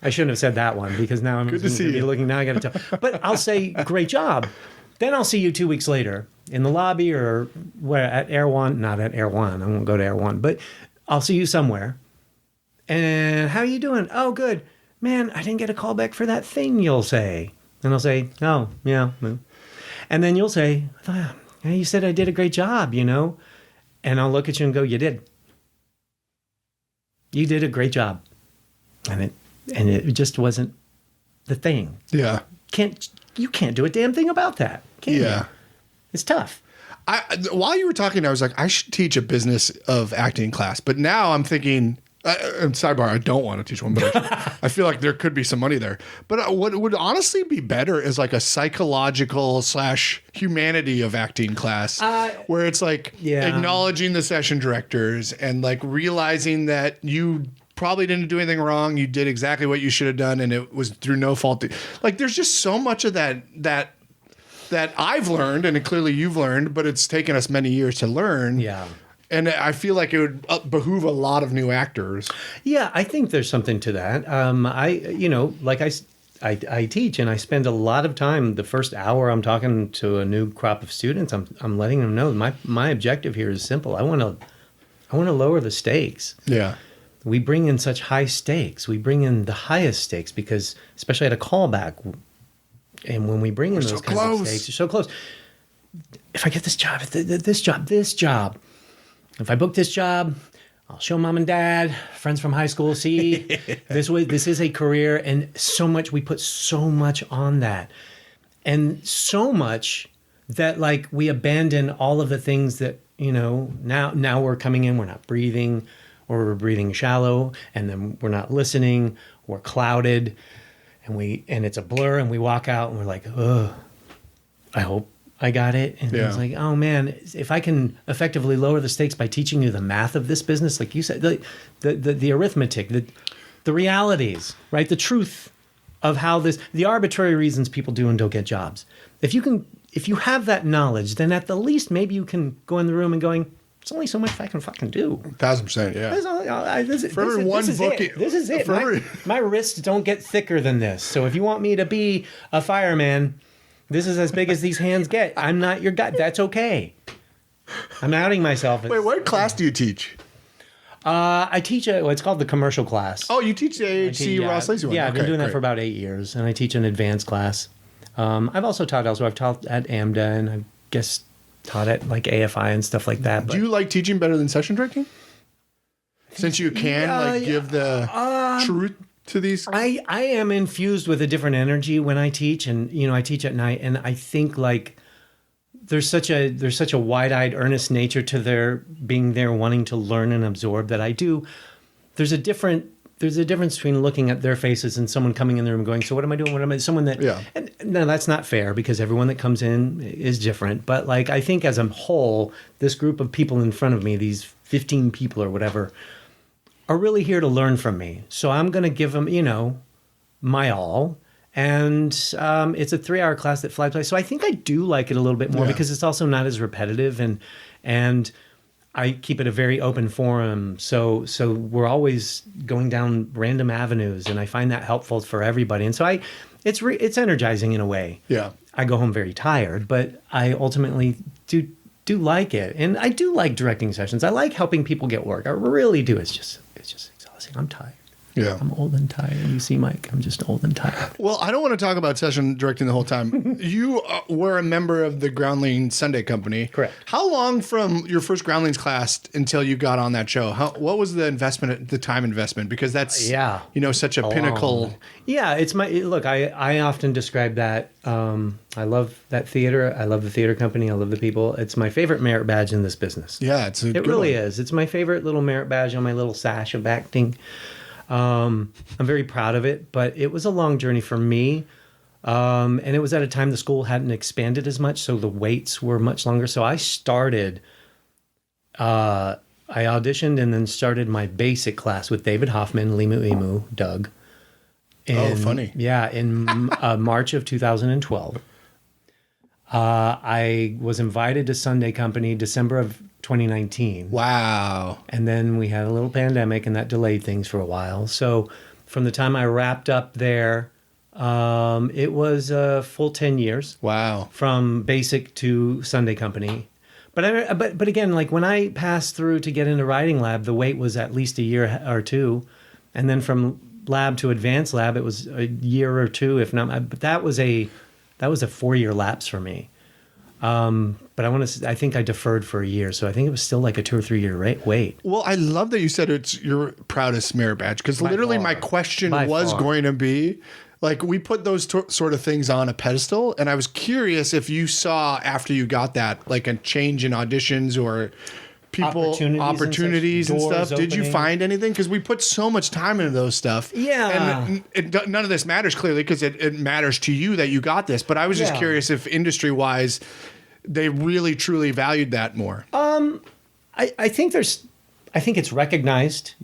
I shouldn't have said that one because now I'm Good to see you. looking. Now I got to tell. But I'll say great job. Then I'll see you 2 weeks later in the lobby or where at Air One. Not at Air One. I won't go to Air One, but I'll see you somewhere. And how are you doing? Oh, good. Man, I didn't get a call back for that thing, you'll say. And I'll say, oh, yeah. And then you'll say, yeah, you said I did a great job, you know? And I'll look at you and go, you did. You did a great job. And it just wasn't the thing. Yeah. You can't do a damn thing about that, can you? It's tough. While you were talking, I was like, I should teach a business of acting class. But now I'm thinking... sidebar, I don't want to teach one, but I feel like there could be some money there. But what would honestly be better is like a psychological / humanity of acting class where it's like acknowledging the session directors and like realizing that you probably didn't do anything wrong. You did exactly what you should have done. And it was through no fault. Like there's just so much of that I've learned and clearly you've learned, but it's taken us many years to learn. Yeah. And I feel like it would behoove a lot of new actors. Yeah, I think there's something to that. I teach and I spend a lot of time. The first hour I'm talking to a new crop of students, I'm letting them know my objective here is simple. I want to lower the stakes. Yeah. We bring in such high stakes. We bring in the highest stakes because, especially at a callback, and when we bring in those kinds of stakes, you're so close. If I get this job, this job. If I book this job, I'll show mom and dad, friends from high school, see, this is a career. And so much, we put so much on that. And so much that like we abandon all of the things that, you know, now we're coming in, we're not breathing, or we're breathing shallow, and then we're not listening, we're clouded, and it's a blur, and we walk out and we're like, oh, I hope I got it. And it's like, oh man, if I can effectively lower the stakes by teaching you the math of this business, like you said, the arithmetic, the realities, right? The truth of how the arbitrary reasons people do and don't get jobs. If you have that knowledge, then at the least maybe you can go in the room and going, there's only so much I can fucking do. 1,000%, yeah. This is it. My wrists don't get thicker than this. So if you want me to be a fireman, this is as big as these hands get. I'm not your guy. That's okay. I'm outing myself. Wait, what class do you teach? I teach it's called the commercial class. Oh, you teach the AHC Ross Lacey one? Yeah, I've been doing that for about 8 years, and I teach an advanced class. I've also taught elsewhere. I've taught at AMDA, and I guess taught at like AFI and stuff like that. Do you like teaching better than session directing? Since you can give the truth to these? I am infused with a different energy when I teach, and I teach at night, and I think like there's such a wide-eyed, earnest nature to their being there, wanting to learn and absorb that I do. There's a difference between looking at their faces and someone coming in the room going, so what am I doing? What am I? Someone that and no, that's not fair because everyone that comes in is different. But like I think as a whole, this group of people in front of me, these 15 people or whatever, are really here to learn from me. So I'm going to give them, my all. And it's a 3-hour class that flies by. So I think I do like it a little bit more because it's also not as repetitive and I keep it a very open forum. So we're always going down random avenues and I find that helpful for everybody. And so it's energizing in a way. Yeah. I go home very tired, but I ultimately do like it. And I do like directing sessions. I like helping people get work. I really do. It's just exhausting. I'm tired. Yeah. I'm old and tired. You see, Mike, I'm just old and tired. Well, I don't want to talk about session directing the whole time. You were a member of the Groundlings Sunday Company. Correct. How long from your first Groundlings class until you got on that show? What was the investment, the time investment? Because that's, such a pinnacle. Yeah, it's look, I often describe that. I love that theater. I love the theater company. I love the people. It's my favorite merit badge in this business. Yeah, it really is. It's my favorite little merit badge on my little sash of acting. I'm very proud of it, but it was a long journey for me. And it was at a time the school hadn't expanded as much, so the waits were much longer. So I started, I auditioned and then started my basic class with David Hoffman, Limu Emu, Doug. Funny. Yeah, in March of 2012. I was invited to Sunday Company December of 2019. Wow. And then we had a little pandemic, and that delayed things for a while. So from the time I wrapped up there, it was a full 10 years. Wow. From basic to Sunday Company. But again, like when I passed through to get into writing lab, the wait was at least a year or two. And then from lab to advanced lab, it was a year or two, if not. But that was a 4-year lapse for me. But I think I deferred for a year, so I think it was still like a 2 or 3 year wait. Well, I love that you said it's your proudest merit badge, because literally my question was going to be, like, we put those sort of things on a pedestal, and I was curious if you saw after you got that, like, a change in auditions or people opportunities and stuff. Did you find anything? Because we put so much time into those stuff. Yeah. And none of this matters clearly, because it matters to you that you got this. But I was just curious if industry wise, they really truly valued that more. I think it's recognized,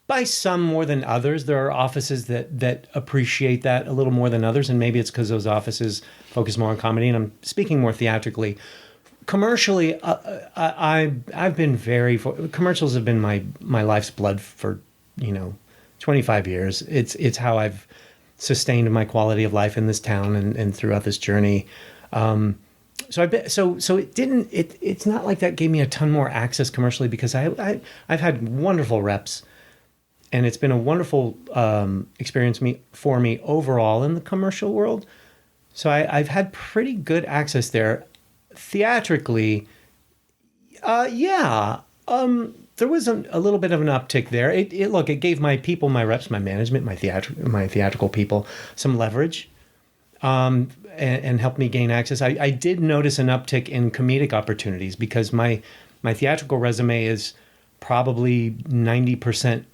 by some more than others. There are offices that appreciate that a little more than others, and maybe it's because those offices focus more on comedy, and I'm speaking more theatrically. Commercially, I've been commercials have been my life's blood for 25 years. It's how I've sustained my quality of life in this town and throughout this journey. So it's not like that gave me a ton more access commercially, because I've had wonderful reps, and it's been a wonderful experience for me overall in the commercial world. So I've had pretty good access there. Theatrically, there was a little bit of an uptick there. It gave my people, my reps, my management, my theatrical people some leverage, and helped me gain access. I did notice an uptick in comedic opportunities, because my theatrical resume is probably 90%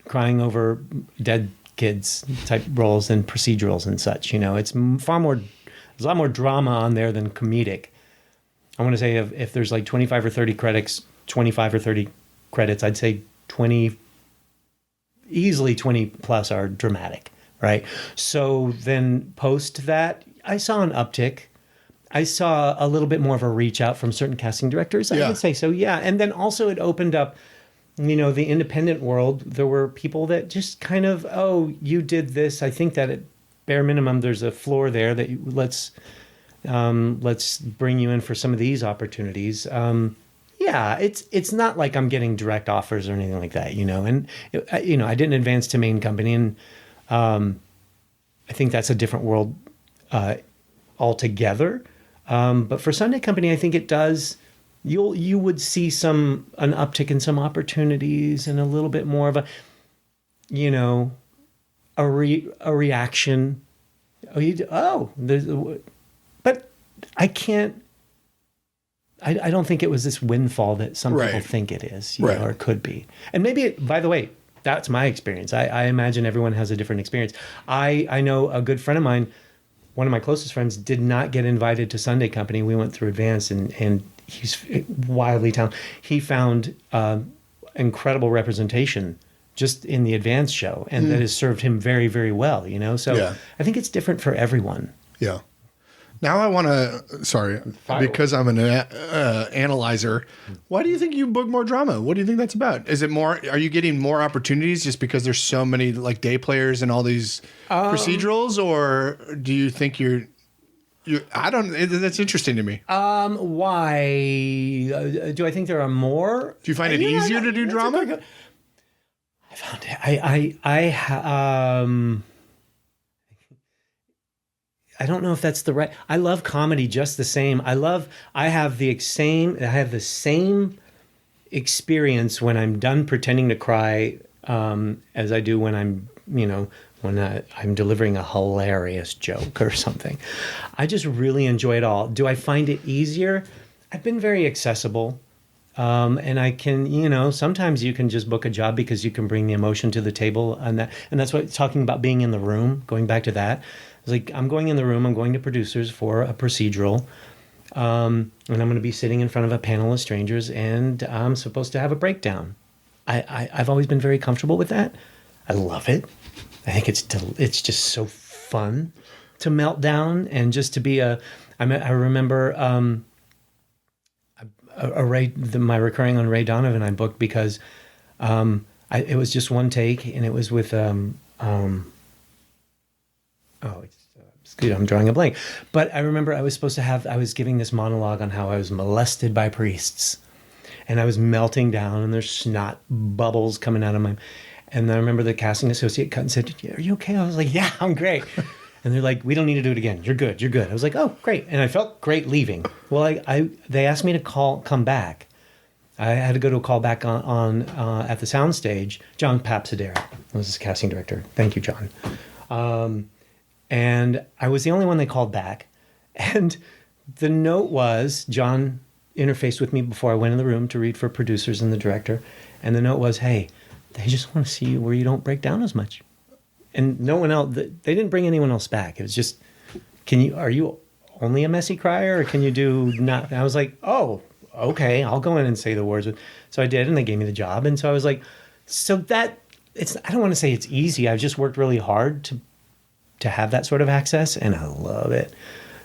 crying over dead kids type roles than procedurals and such. It's there's a lot more drama on there than comedic. I want to say if there's like 25 or 30 credits, 25 or 30 credits, I'd say easily 20 plus are dramatic, right? So then post that, I saw an uptick. I saw a little bit more of a reach out from certain casting directors. I would say so, yeah. And then also it opened up, the independent world. There were people that just kind of, oh, you did this. I think that at bare minimum, there's a floor there that let's bring you in for some of these opportunities. It's not like I'm getting direct offers or anything like that, and I didn't advance to main company, and I think that's a different world altogether. But for Sunday Company, I think it does. You would see an uptick in some opportunities and a little bit more of a reaction. But I can't. I don't think it was this windfall that some people think it is, or it could be. And maybe, by the way, that's my experience. I imagine everyone has a different experience. I know a good friend of mine, one of my closest friends, did not get invited to Sunday Company. We went through Advanced, and he's wildly talented. He found incredible representation just in the Advanced show, and that has served him very, very well. So I think it's different for everyone. Yeah. Now I want to, because I'm an analyzer, why do you think you book more drama? What do you think that's about? Is it more, are you getting more opportunities just because there's so many like day players and all these procedurals, or do you think that's interesting to me. Why? Do I think there are more? Do you find it easier to do drama? I found it. I don't know if that's the right. I love comedy just the same. I have the same experience when I'm done pretending to cry as I do when I'm delivering a hilarious joke or something. I just really enjoy it all. Do I find it easier? I've been very accessible. And I can, sometimes you can just book a job because you can bring the emotion to the table, and that's what talking about being in the room, going back to that. It's like, I'm going in the room, I'm going to producers for a procedural, and I'm going to be sitting in front of a panel of strangers, and I'm supposed to have a breakdown. I've always been very comfortable with that. I love it. I think it's just so fun to melt down and just to be I remember my recurring on Ray Donovan I booked because it was just one take, and it was with I'm drawing a blank. But I remember I was giving this monologue on how I was molested by priests, and I was melting down, and there's snot bubbles coming out of my. And I remember the casting associate cut and said, "Are you okay?" I was like, "Yeah, I'm great." And they're like, "We don't need to do it again. You're good. You're good." I was like, "Oh, great." And I felt great leaving. Well, they asked me to come back. I had to go to a callback on at the soundstage. John Papsadera was his casting director. Thank you, John. And I was the only one they called back. And the note was, John interfaced with me before I went in the room to read for producers and the director. And the note was, "Hey, they just want to see you where you don't break down as much." And no one else, they didn't bring anyone else back. It was just, are you only a messy crier, or can you do not? And I was like, "Oh, okay, I'll go in and say the words." So I did, and they gave me the job. And so I was like, I don't want to say it's easy. I've just worked really hard to have that sort of access, and I love it.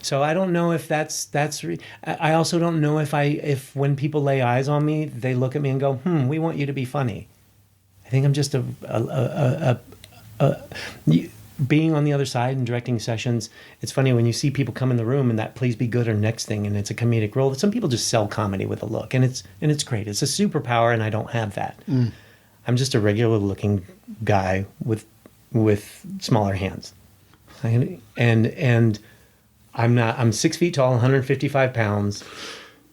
So I don't know if I also don't know if when people lay eyes on me, they look at me and go, "We want you to be funny." I think I'm just being on the other side and directing sessions. It's funny when you see people come in the room and that "please be good" or next thing, and it's a comedic role. Some people just sell comedy with a look, and it's great. It's a superpower, and I don't have that. I'm just a regular looking guy with smaller hands. And I'm 6 feet tall, 155 pounds.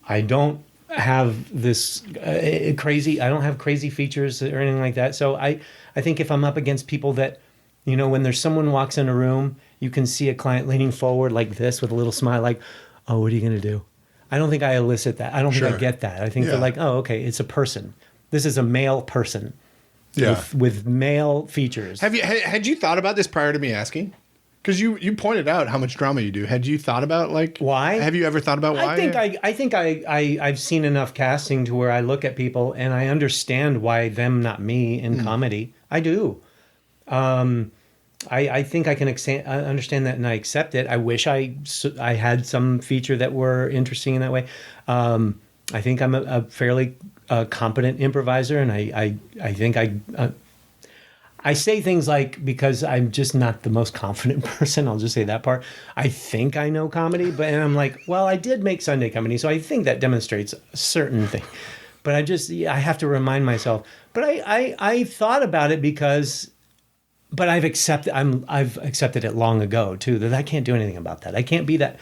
I don't have this I don't have crazy features or anything like that. So I think if I'm up against people that, when there's someone walks in a room, you can see a client leaning forward like this with a little smile, like, "Oh, what are you going to do?" I don't think I elicit that. I don't think I get that. I think they're like, "Oh, okay, it's a person. This is a male person with male features." Had you thought about this prior to me asking? Because you pointed out how much drama you do. Had you thought about why? Have you ever thought about why? I think I've seen enough casting to where I look at people and I understand why them, not me, in comedy. I do. I think I can understand that, and I accept it. I wish I had some feature that were interesting in that way. I think I'm a fairly competent improviser, and I think I say things like, because I'm just not the most confident person, I'll just say that part. I think I know comedy, and I'm like, well, I did make Sunday Company, so I think that demonstrates a certain thing. But I have to remind myself. But I thought about it but I've accepted it long ago too, that I can't do anything about that. I can't be that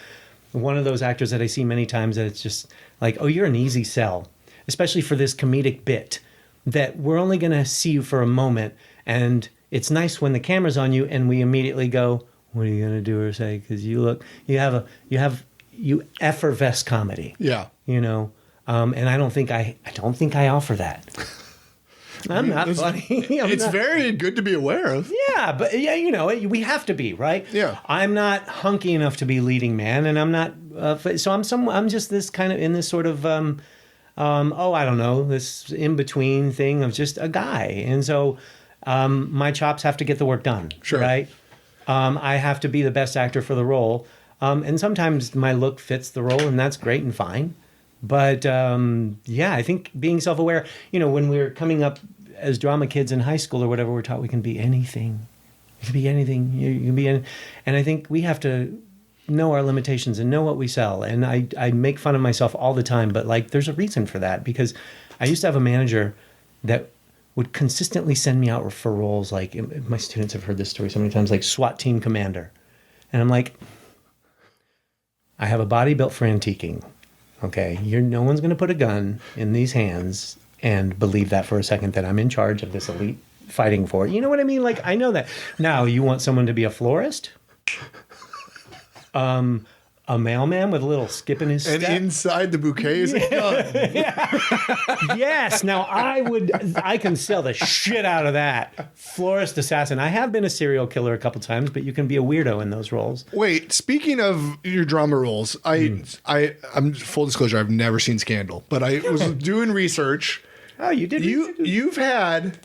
one of those actors that I see many times that it's just like, "Oh, you're an easy sell," especially for this comedic bit that we're only going to see you for a moment. And it's nice when the camera's on you and we immediately go, "What are you going to do or say?" Because you effervesce comedy. Yeah. And I don't think I offer that. I'm not funny. It's very good to be aware of. Yeah, but we have to be, right? Yeah. I'm not hunky enough to be leading man, and I'm not. So I'm just this kind of in this sort of I don't know, this in between thing of just a guy, and so my chops have to get the work done. Sure. Right. I have to be the best actor for the role, and sometimes my look fits the role, and that's great and fine. But I think being self-aware, when we're coming up as drama kids in high school or whatever, we're taught we can be anything. You can be anything. You can be and I think we have to know our limitations and know what we sell. And I make fun of myself all the time, but there's a reason for that, because I used to have a manager that would consistently send me out for roles, like my students have heard this story so many times, like SWAT team commander. And I'm like, I have a body built for antiquing. Okay, no one's going to put a gun in these hands and believe that for a second, that I'm in charge of this elite fighting for it. You know what I mean? I know that. Now, you want someone to be a florist? A mailman with a little skip in his step? And inside the bouquet is a gun. Yes. Now, I can sell the shit out of that. Florist assassin. I have been a serial killer a couple times, but you can be a weirdo in those roles. Wait, speaking of your drama roles, I'm full disclosure, I've never seen Scandal, but I was doing research. Oh, you did? You've had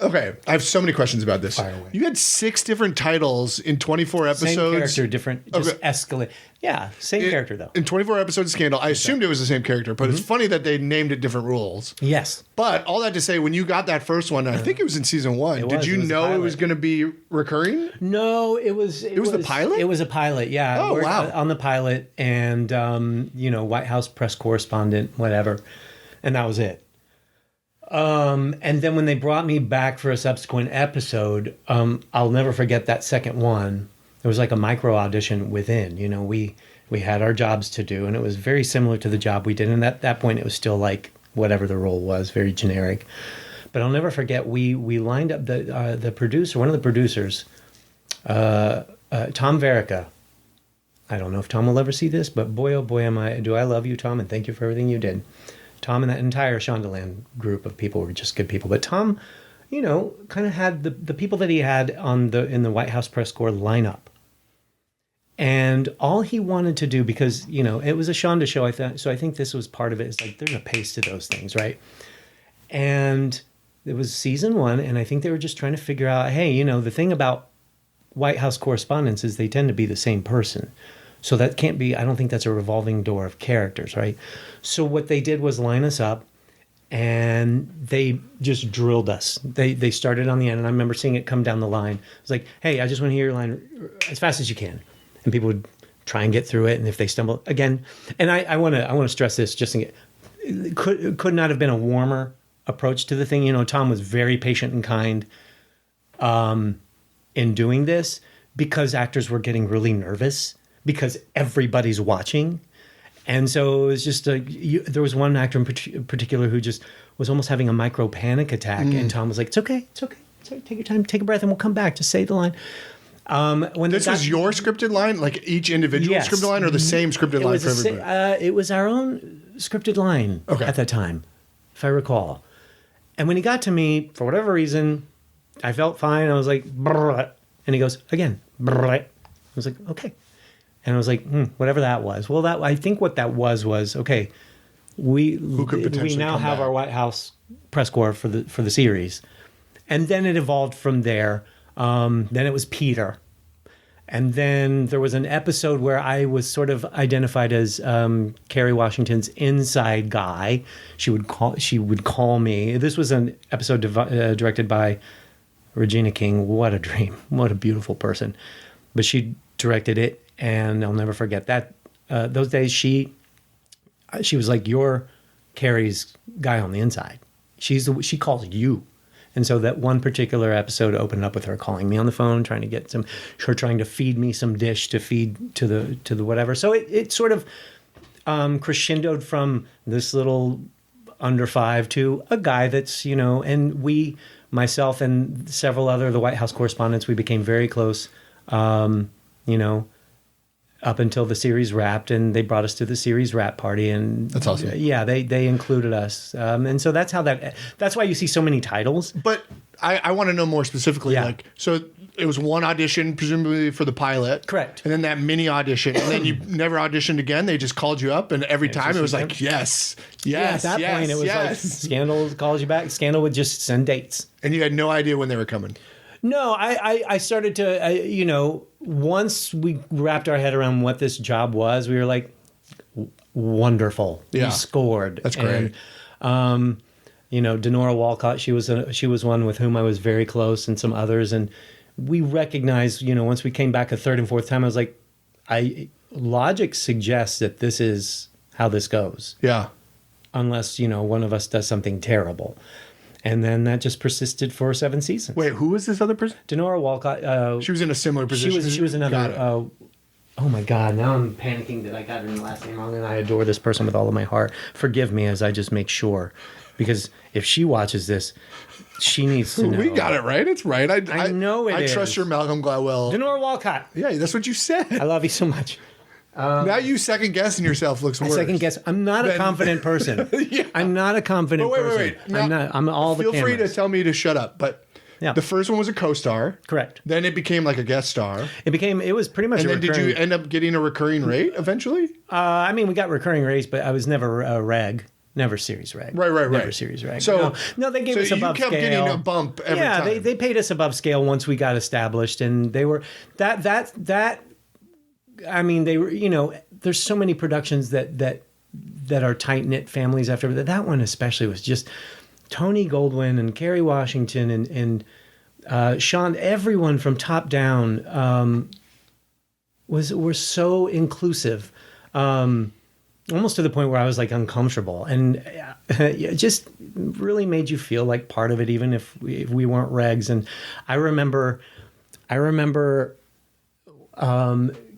Okay, I have so many questions about this. Fire away. You had 6 different titles in 24 episodes. Same character, different, just escalate. Yeah, same character though. In 24 episodes of Scandal, I assumed it was the same character, but it's funny that they named it different rules. Yes. But all that to say, when you got that first one, I think it was in season 1. Did you know it was going to be recurring? No, it was the pilot? It was a pilot, yeah. Oh, wow. On the pilot and, White House press correspondent, whatever. And that was it. And then when they brought me back for a subsequent episode, I'll never forget that second one. It was like a micro audition within. We had our jobs to do, and it was very similar to the job we did. And at that point, it was still like whatever the role was, very generic. But I'll never forget, we lined up the producer, one of the producers, Tom Verica. I don't know if Tom will ever see this, but boy, oh boy, do I love you, Tom, and thank you for everything you did. Tom and that entire Shondaland group of people were just good people. But Tom, kind of had the people that he had in the White House press corps lineup. And all he wanted to do, because, it was a Shonda show, so I think this was part of it. It's like there's a pace to those things, right? And it was season 1, and I think they were just trying to figure out, hey, the thing about White House correspondents is they tend to be the same person. So that can't be, I don't think that's a revolving door of characters, right? So what they did was line us up, and they just drilled us. They started on the end, and I remember seeing it come down the line. It was like, hey, I just want to hear your line as fast as you can. And people would try and get through it, and if they stumble, again, and I want to stress this, just in, it could not have been a warmer approach to the thing. Tom was very patient and kind in doing this, because actors were getting really nervous, because everybody's watching. And so it was just there was one actor in particular who just was almost having a micro panic attack. And Tom was like, it's okay. Take your time, take a breath, and we'll come back. Just say the line. When this was your scripted line, like each individual scripted line, or the same scripted line for everybody? It was our own scripted line at that time, if I recall. And when he got to me, for whatever reason, I felt fine. I was like, brrr, and he goes, again, brrr. I was like, okay. And I was like, whatever that was. Well, I think what that was okay. We now have our White House press corps for the series, and then it evolved from there. Then it was Peter, and then there was an episode where I was sort of identified as Kerry Washington's inside guy. She would call me. This was an episode directed by Regina King. What a dream! What a beautiful person. But she directed it. And I'll never forget that. Those days, she was like, "You're Carrie's guy on the inside. She calls you." And so that one particular episode opened up with her calling me on the phone, trying to feed me some dish to feed to the whatever. So it sort of crescendoed from this little under 5 to a guy that's, and myself and several other the White House correspondents, we became very close. Up until the series wrapped, and they brought us to the series wrap party, and that's awesome. Yeah, they included us, and so that's why you see so many titles. But I want to know more specifically. Yeah. So it was one audition, presumably for the pilot, correct? And then that mini audition, and then you never auditioned again. They just called you up, and every time it was like, yes. At that point, it was like Scandal calls you back. Scandal would just send dates, and you had no idea when they were coming. No, I started to, once we wrapped our head around what this job was, we were like, wonderful. Yeah. We scored. That's great. And, Denora Walcott, she was one with whom I was very close, and some others. And we recognized, once we came back a third and fourth time, I was like, logic suggests that this is how this goes. Yeah. Unless, one of us does something terrible. And then that just persisted for 7 seasons. Wait, who was this other person? Denora Walcott. She was in a similar position. She was another. Oh my God! Now I'm panicking that I got her last name wrong, and I adore this person with all of my heart. Forgive me as I just make sure, because if she watches this, she needs to know. We got it right. It's right. I know it is. I trust your Malcolm Gladwell. Denora Walcott. Yeah, that's what you said. I love you so much. Now you second guessing yourself looks worse. Second guess. I'm not a confident person. Yeah. I'm not a confident person. Wait. Now, I'm all the cameras. Feel free to tell me to shut up. But the first one was a co-star. Correct. Then it became like a guest star. It was pretty much. And then did you end up getting a recurring rate eventually? We got recurring rates, but I was never a reg. never series reg. Right. Never series reg. So no, they gave us above scale. So you kept getting a bump every time. Yeah, they paid us above scale once we got established, and they were that. I mean, they were. There's so many productions that are tight knit families after that one especially was just Tony Goldwyn and Kerry Washington and Sean. Everyone from top down were so inclusive. Almost to the point where I was like uncomfortable, and it just really made you feel like part of it, even if we weren't regs. And I remember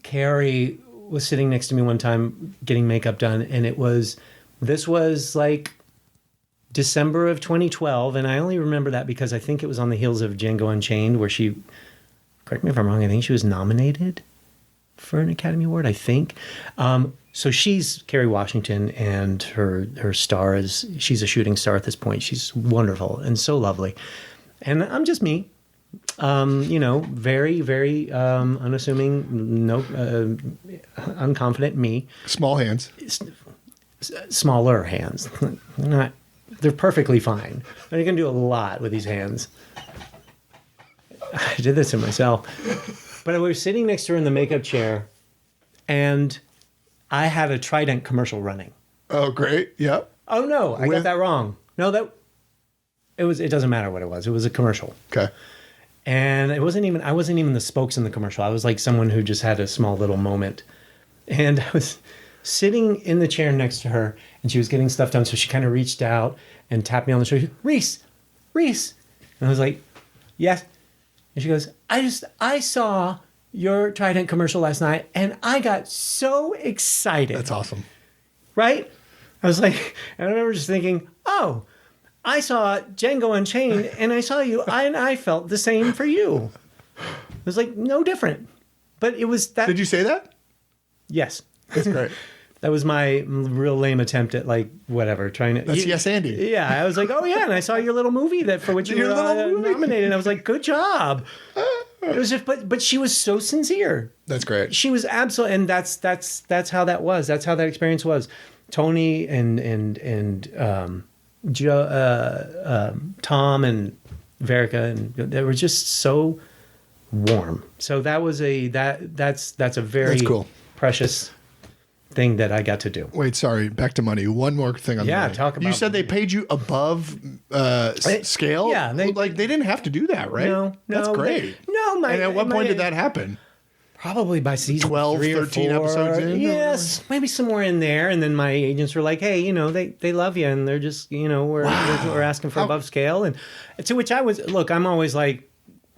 Carrie was sitting next to me one time getting makeup done, and this was like December of 2012, and I only remember that because I think it was on the heels of Django Unchained, where she, correct me if I'm wrong, I think she was nominated for an Academy Award, I think. So she's Kerry Washington, and her star she's a shooting star at this point. She's wonderful and so lovely. And I'm just me, very, very unassuming, unconfident me. Small hands. Smaller hands. They're perfectly fine. You can do a lot with these hands. I did this to myself. But I was sitting next to her in the makeup chair, and I had a Trident commercial running. Oh, great. Yep. Oh, no. I got that wrong. No, it doesn't matter what it was. It was a commercial. Okay. And I wasn't even the spokes in the commercial. I was like someone who just had a small little moment. And I was sitting in the chair next to her, and she was getting stuff done. So she kind of reached out and tapped me on the shoulder. Reece. And I was like, yes. And she goes, I saw your Trident commercial last night, and I got so excited. That's awesome. Right? I was like, and I remember just thinking, oh, I saw Django Unchained, and I saw you, and I felt the same for you. It was like, no different. But it was that. Did you say that? Yes. That's great. That was my real lame attempt at like whatever trying to. That's yes, Andy. Yeah, I was like, oh yeah, and I saw your little movie for which you were nominated. And I was like, good job. It was just, but she was so sincere. That's great. She was absolutely, and that's how that was. That's how that experience was. Tony and Joe, Tom and Verica, and they were just so warm. So that was that's a very cool. Precious thing that I got to do. Wait, sorry. Back to money. One more thing on the money. Talk about. You said they paid you above scale. Yeah, they didn't have to do that, right? No, that's great. And at what point did that happen? Probably by season 12, 3 or 13 4. episodes in? Yes, maybe somewhere in there. And then my agents were like, hey, they love you, and they're just, we're asking for above scale. And to which I was, look, I'm always like,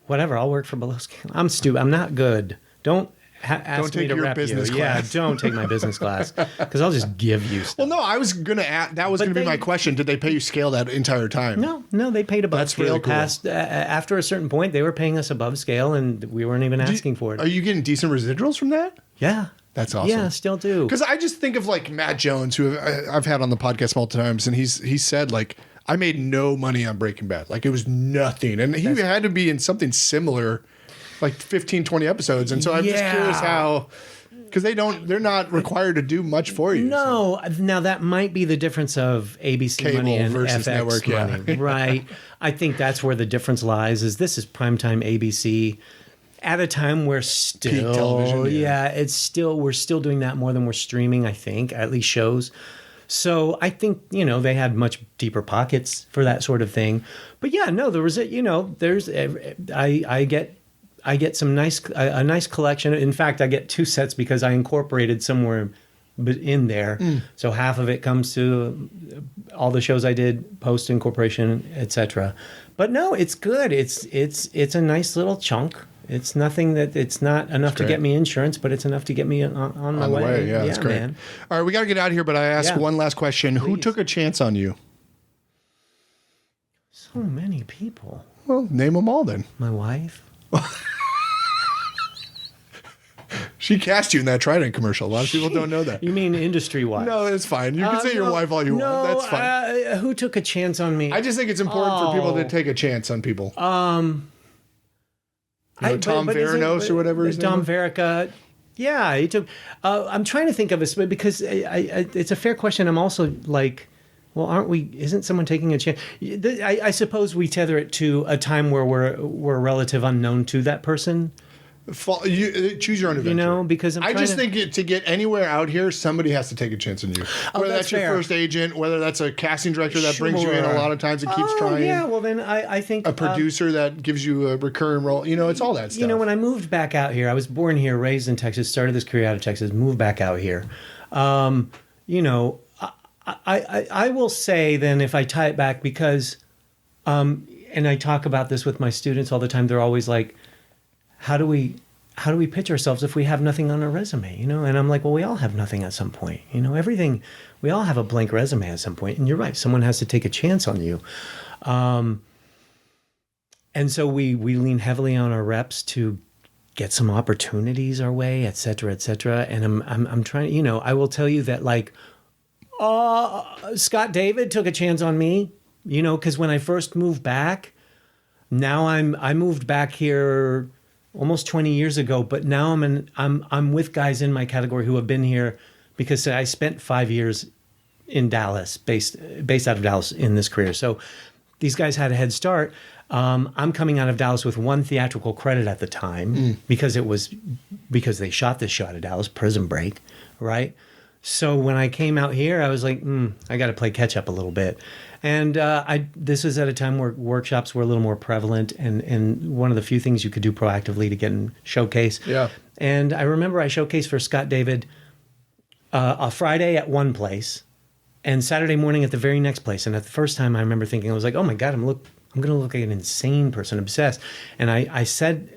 whatever, I'll work for below scale. I'm stupid. I'm not good. Don't ask me to rep you. Class. Yeah, don't take my business class, because I'll just give you stuff. Well, no, I was going to ask, that was going to be my question. Did they pay you scale that entire time? No, they paid above scale. Really cool. Past after a certain point, they were paying us above scale, and we weren't even asking for it. Are you getting decent residuals from that? Yeah. That's awesome. Yeah, still do. Because I just think of like Matt Jones, who I've had on the podcast multiple times, and he said like, I made no money on Breaking Bad. Like it was nothing. And he had to be in something similar, like 15, 20 episodes. And so I'm just curious how, because they're not required to do much for you. No. So. Now that might be the difference of ABC Cable money and versus FX network, money. Right. I think that's where the difference lies, is this is primetime ABC at a time where still, peak television, we're still doing that more than we're streaming, I think, at least shows. So I think, they had much deeper pockets for that sort of thing. But yeah, no, there was I get some a nice collection. In fact, I get 2 sets because I incorporated somewhere in there. So half of it comes to all the shows I did post incorporation, etc. But no, it's good. It's a nice little chunk. It's nothing it's not enough to get me insurance, but it's enough to get me on my way. Yeah, that's great. Man. All right, we got to get out of here, but I asked one last question. Please. Who took a chance on you? So many people. Well, name them all then. My wife. She cast you in that Trident commercial. A lot of people don't know that. You mean industry-wise? No, it's fine. You can say your wife all you want. That's fine. Who took a chance on me? I just think it's important for people to take a chance on people. Tom Verinos or whatever his name Tom was? Verica. Yeah, he took. I'm trying to think of this, because it's a fair question. I'm also like, well, aren't we? Isn't someone taking a chance? I suppose we tether it to a time where we're a relative unknown to that person. You choose your own adventure. Because I just think to get anywhere out here, somebody has to take a chance on you. Whether that's your fair. first agent, whether that's a casting director that brings you in a lot of times and keeps trying. Yeah, well then I think a producer that gives you a recurring role. It's all that stuff. When I moved back out here, I was born here, raised in Texas, started this career out of Texas, moved back out here. I will say then, if I tie it back, because, and I talk about this with my students all the time, they're always like, how do we pitch ourselves if we have nothing on our resume, And I'm like, well, we all have nothing at some point, everything, we all have a blank resume at some point. And you're right. Someone has to take a chance on you. And so we lean heavily on our reps to get some opportunities our way, et cetera, et cetera. And I'm trying, I will tell you that Scott David took a chance on me, because when I first moved back, now I moved back here almost 20 years ago, but now I'm with guys in my category who have been here because I spent 5 years in Dallas, based out of Dallas in this career. So these guys had a head start. I'm coming out of Dallas with one theatrical credit at the time because they shot this show out of Dallas, Prison Break, right? So when I came out here, I was like, I got to play catch up a little bit. And this was at a time where workshops were a little more prevalent, and one of the few things you could do proactively to get in showcase. Yeah. And I remember I showcased for Scott David a Friday at one place, and Saturday morning at the very next place. And at the first time, I remember thinking, I was like, oh my God, I'm going to look like an insane person, obsessed. And I said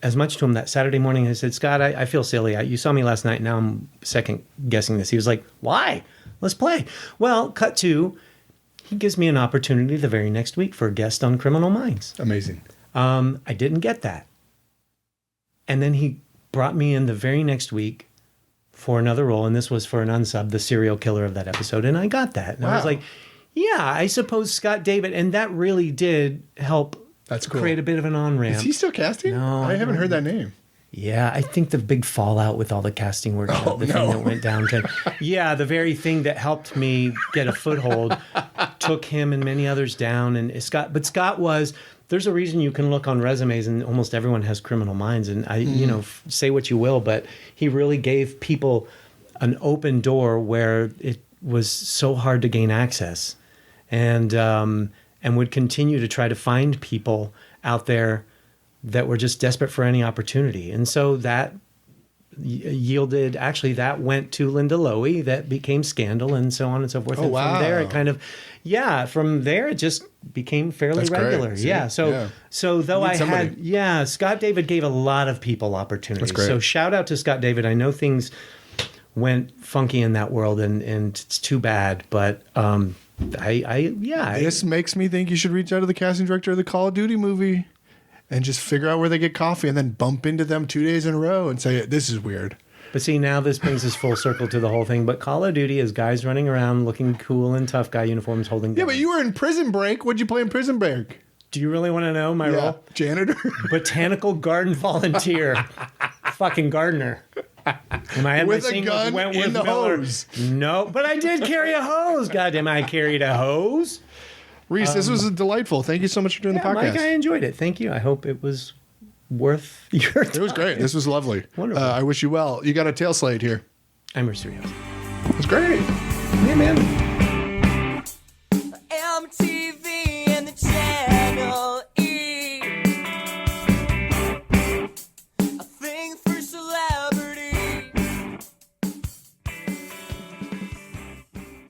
as much to him that Saturday morning. I said, Scott, I feel silly. You saw me last night. Now I'm second guessing this. He was like, why? Let's play. Well, cut to, he gives me an opportunity the very next week for a guest on Criminal Minds. Amazing. I didn't get that. And then he brought me in the very next week for another role. And this was for an unsub, the serial killer of that episode. And I got that. And I was like, yeah, I suppose Scott David. And that really did help. That's cool. Create a bit of an on-ramp. Is he still casting? No. I haven't heard that name. Yeah, I think the big fallout with all the casting workshop, thing that went down to, the very thing that helped me get a foothold took him and many others down. And Scott was, there's a reason you can look on resumes and almost everyone has Criminal Minds. And say what you will, but he really gave people an open door where it was so hard to gain access, and would continue to try to find people out there that were just desperate for any opportunity. And so that yielded, actually that went to Linda Lowy, that became Scandal, and so on and so forth. And from there it kind of, from there it just became fairly regular. Yeah. So though I had, Scott David gave a lot of people opportunities. That's great. So shout out to Scott David. I know things went funky in that world and it's too bad, but this makes me think you should reach out to the casting director of the Call of Duty movie and just figure out where they get coffee and then bump into them 2 days in a row and say, this is weird. But see, now this brings us full circle to the whole thing. But Call of Duty is guys running around looking cool in tough guy uniforms holding guns. Yeah, but you were in Prison Break. What'd you play in Prison Break? Do you really want to know my role? Janitor? Botanical garden volunteer. Fucking gardener. And I had with my a single gun Wentworth in the Miller. hose. No, but I did carry a hose. Goddamn, I carried a hose. Reece, this was delightful. Thank you so much for doing the podcast. Mike, I enjoyed it. Thank you. I hope it was worth your time. It was great. This was lovely. Wonderful. I wish you well. You got a tail slate here. I'm Reece Rios. It was great. Yeah, man. MTV and the channel